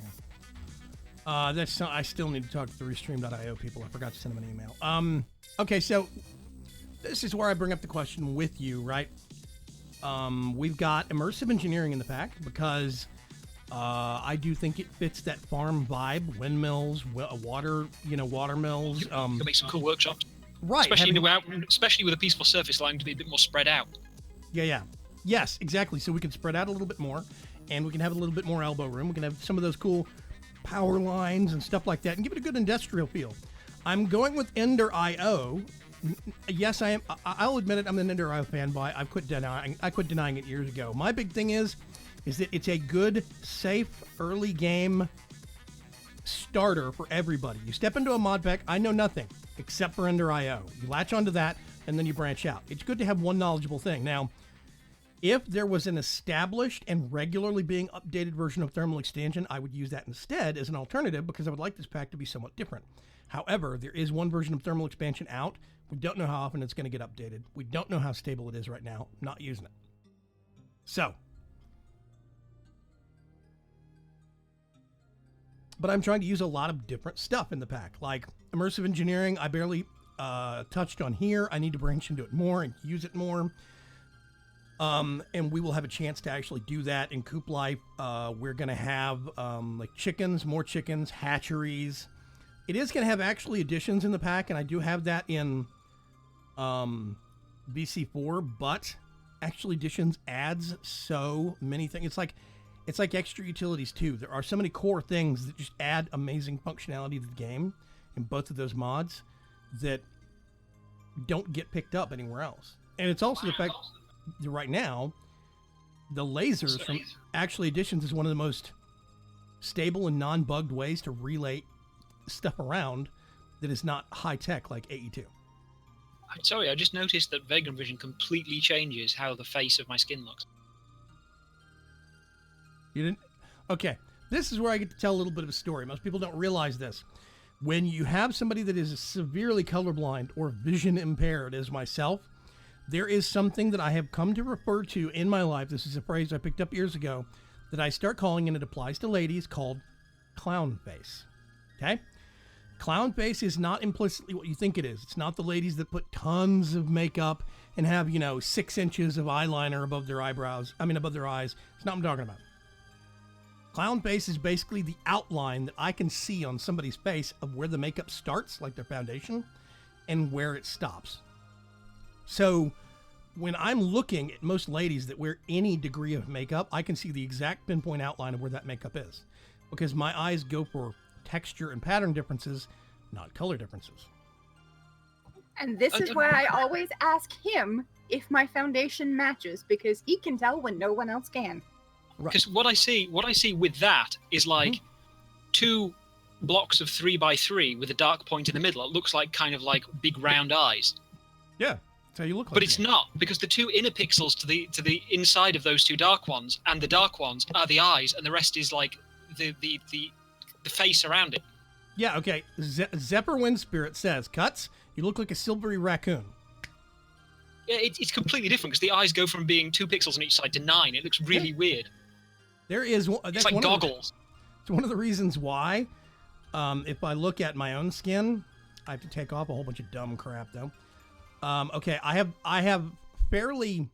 go. I still need to talk to the Restream.io people. I forgot to send them an email. Okay, so this is where I bring up the question with you, right? We've got immersive engineering in the pack because I do think it fits that farm vibe. Windmills, water mills.
You can make some cool workshops,
right?
Especially with a peaceful surface allowing to be a bit more spread out.
Yeah. Yes, exactly. So we can spread out a little bit more, and we can have a little bit more elbow room. We can have some of those cool power lines and stuff like that, and give it a good industrial feel. I'm going with Ender IO. Yes, I am. I'll admit it. I'm an Ender IO fanboy. I quit denying it years ago. My big thing is that it's a good, safe, early game starter for everybody. You step into a mod pack, I know nothing except for Ender IO. You latch onto that, and then you branch out. It's good to have one knowledgeable thing. Now, If there was an established and regularly being updated version of Thermal Expansion, I would use that instead as an alternative because I would like this pack to be somewhat different. However, there is one version of Thermal Expansion out. We don't know how often it's going to get updated. We don't know how stable it is right now. I'm not using it. So. But I'm trying to use a lot of different stuff in the pack. Like Immersive Engineering, I barely touched on here. I need to branch into it more and use it more. And we will have a chance to actually do that in Coop Life. We're going to have like chickens, more chickens, hatcheries. It is going to have actually additions in the pack, and I do have that in BC4, but actually additions adds so many things. It's like extra utilities too. There are so many core things that just add amazing functionality to the game in both of those mods that don't get picked up anywhere else. And it's also the fact that right now, the lasers from actually additions is one of the most stable and non-bugged ways to relay stuff around that is not high-tech like AE2.
I'm sorry, I just noticed that Vagrant Vision completely changes how the face of my skin looks.
You didn't? Okay. This is where I get to tell a little bit of a story. Most people don't realize this. When you have somebody that is severely colorblind or vision impaired as myself, there is something that I have come to refer to in my life. This is a phrase I picked up years ago that I start calling, and it applies to ladies, called clown face. Okay? Clown face is not implicitly what you think it is. It's not the ladies that put tons of makeup and have, 6 inches of eyeliner above their eyes. It's not what I'm talking about. Clown face is basically the outline that I can see on somebody's face of where the makeup starts, like their foundation, and where it stops. So when I'm looking at most ladies that wear any degree of makeup, I can see the exact pinpoint outline of where that makeup is, because my eyes go for texture and pattern differences, not color differences.
And this is why I always ask him if my foundation matches, because he can tell when no one else can.
Because what I see with that is like 2 blocks of 3x3 with a dark point in the middle. It looks like kind of like big round eyes.
Yeah, that's how you look like.
But it's not, because the 2 inner pixels to the inside of those 2 dark ones, and the dark ones are the eyes, and the rest is like the face around it.
Yeah, okay. Zephyr Wind Spirit says, Cuts, you look like a silvery raccoon.
Yeah, it's completely different, because the eyes go from being 2 pixels on each side to 9. It looks really weird.
There is one.
It's like goggles.
It's one of the reasons why, if I look at my own skin, I have to take off a whole bunch of dumb crap though. Okay, I have fairly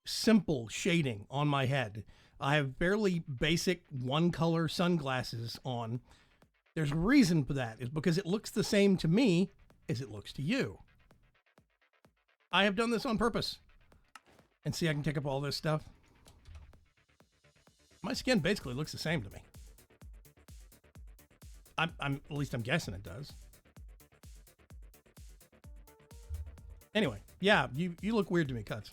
simple shading on my head. I have fairly basic one color sunglasses on. There's a reason for that, is because it looks the same to me as it looks to you. I have done this on purpose. And see, I can take up all this stuff. My skin basically looks the same to me. At least I'm guessing it does. Anyway, yeah, you look weird to me, Cuts.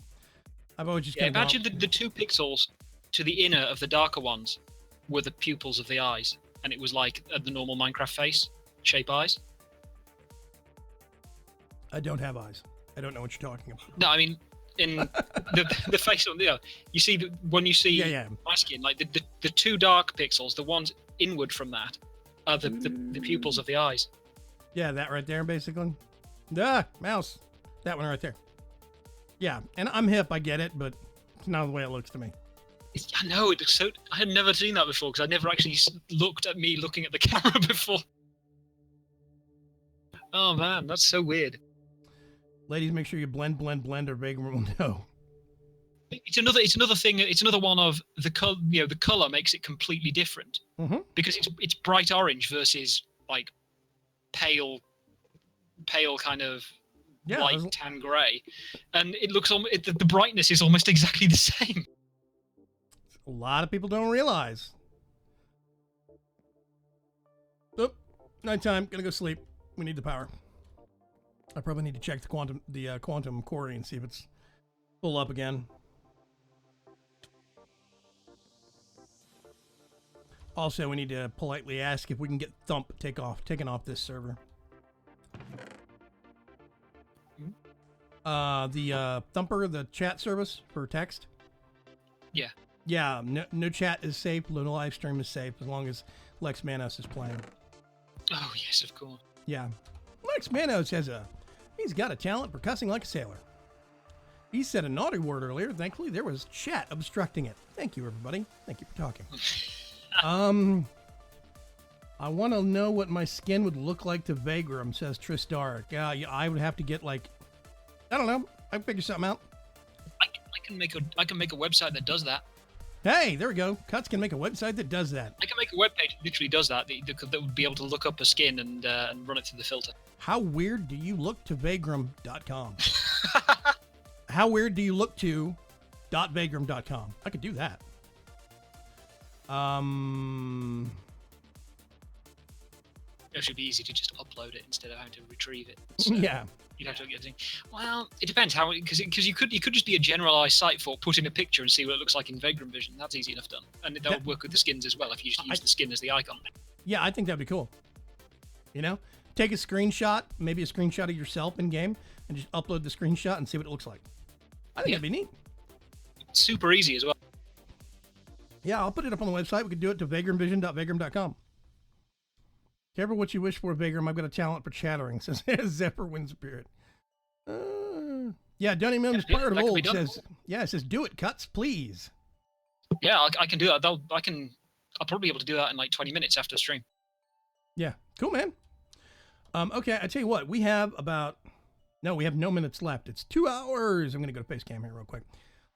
I've always just
imagine the 2 pixels to the inner of the darker ones were the pupils of the eyes, and it was like the normal Minecraft face shape eyes.
I don't have eyes. I don't know what you're talking about.
No, I mean, in the face on the you see when you see my skin, like the 2 dark pixels, the ones inward from that are the pupils of the eyes.
Yeah, that right there, basically. Mouse. That one right there. Yeah, and I'm hip, I get it, but it's not the way it looks to me.
I know, it looks so... I had never seen that before, because I never actually looked at me looking at the camera before. Oh man, that's so weird.
Ladies, make sure you blend, or Vagrant will know.
It's another thing. It's another one of the color. The color makes it completely different, because it's bright orange versus like pale kind of light tan grey, and it looks the brightness is almost exactly the same.
A lot of people don't realize. Oh, nighttime. Gonna go sleep. We need the power. I probably need to check the quantum core and see if it's full up again. Also, we need to politely ask if we can get Thump taken off this server. The Thumper, the chat service for text, Yeah, no chat is safe, no live stream is safe as long as Lex Manos is playing.
Oh yes, of course.
Yeah. Lex Manos he's got a talent for cussing like a sailor. He said a naughty word earlier. Thankfully, there was chat obstructing it. Thank you, everybody. Thank you for talking. I want to know what my skin would look like to Vagrum, says Tristark. Yeah, I would have to get I don't know. I can figure something out.
I can make a website that does that.
Hey, there we go. Cuts can make a website that does that.
I can make a webpage that literally does that. That would be able to look up a skin and run it through the filter.
How weird do you look to Vagrum.com? How weird do you look to .vagrum.com? I could do that.
It should be easy to just upload it instead of having to retrieve it. So
Yeah.
you'd have to get everything. Well, it depends how, because you could just be a generalized site for put in a picture and see what it looks like in Vagrant Vision. That's easy enough done, and that would work with the skins as well if you just use the skin as the icon.
Yeah, I think that'd be cool. Take a screenshot, maybe a screenshot of yourself in game, and just upload the screenshot and see what it looks like. I think that'd be neat.
It's super easy as well.
Yeah, I'll put it up on the website. We could do it to vagrumvision.vagram.com. Careful what you wish for, Vagram. I've got a talent for chattering, says Zephyr Windspirit. Yeah, Dunny Mills part of old says, it says, do it, Cuts, please.
Yeah, I can do that. I'll probably be able to do that in like 20 minutes after the stream.
Yeah, cool, man. Okay, I tell you what, we have no minutes left. It's 2 hours. I'm going to go to Facecam here real quick.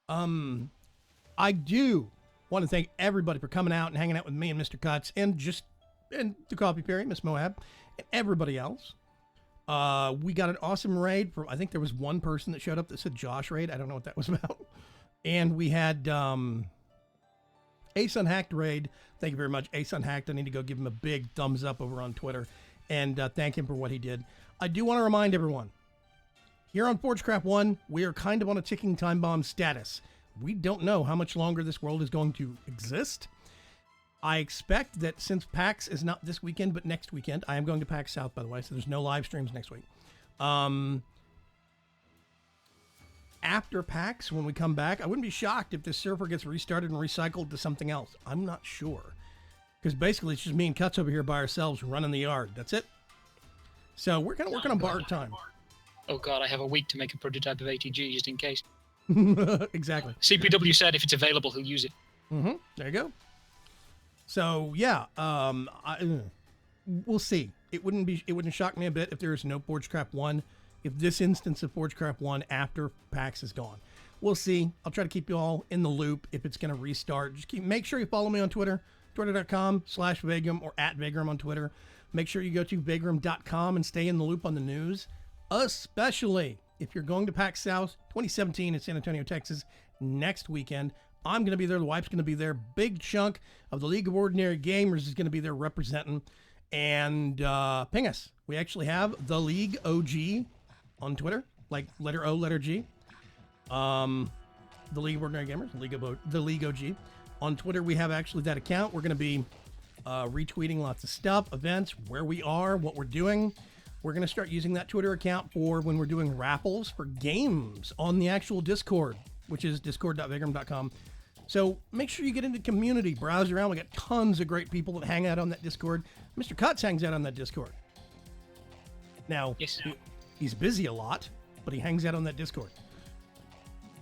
I do want to thank everybody for coming out and hanging out with me and Mr. Cuts and the Coffee Fairy, Miss Moab, and everybody else. We got an awesome raid I think there was one person that showed up that said Josh raid. I don't know what that was about. And we had Ace Unhacked raid. Thank you very much, Ace Unhacked. I need to go give him a big thumbs up over on Twitter and thank him for what he did. I do want to remind everyone, here on ForgeCraft One, we are kind of on a ticking time bomb status. We don't know how much longer this world is going to exist. I expect that since PAX is not this weekend, but next weekend, I am going to PAX South, by the way, so there's no live streams next week. After PAX, when we come back, I wouldn't be shocked if this server gets restarted and recycled to something else. I'm not sure. Because basically, it's just me and Cuts over here by ourselves running the yard. That's it. So we're kind of working on borrowed time.
Oh god, I have a week to make a prototype of ATG just in case.
Exactly.
CPW said if it's available, he'll use it.
There you go. So yeah, we'll see. It wouldn't shock me a bit if there is no ForgeCraft One. If this instance of ForgeCraft One after PAX is gone, we'll see. I'll try to keep you all in the loop if it's going to restart. Just make sure you follow me on Twitter, twitter.com/Vagram or @Vagram on Twitter. Make sure you go to Vagram.com and stay in the loop on the news, especially if you're going to PAX South 2017 in San Antonio, Texas next weekend. I'm going to be there. The wife's going to be there. Big chunk of the League of Ordinary Gamers is going to be there representing. And ping us. We actually have the League OG on Twitter, like letter O, letter G. The League of Ordinary Gamers, the League OG. On Twitter, we have actually that account. We're going to be retweeting lots of stuff, events, where we are, what we're doing. We're going to start using that Twitter account for when we're doing raffles for games on the actual Discord, which is discord.vagram.com. So make sure you get into the community, browse around. We got tons of great people that hang out on that Discord. Mr. Cuts hangs out on that Discord. Now,
yes,
he's busy a lot, but he hangs out on that Discord.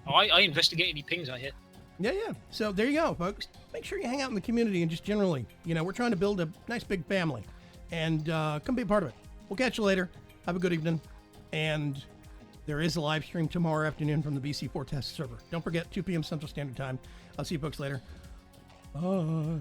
Oh, I investigate any pings I hit.
Yeah. So there you go, folks. Make sure you hang out in the community and just generally, we're trying to build a nice big family. And come be a part of it. We'll catch you later. Have a good evening. And there is a live stream tomorrow afternoon from the BC4 test server. Don't forget, 2 p.m. Central Standard Time. I'll see you folks later. Bye.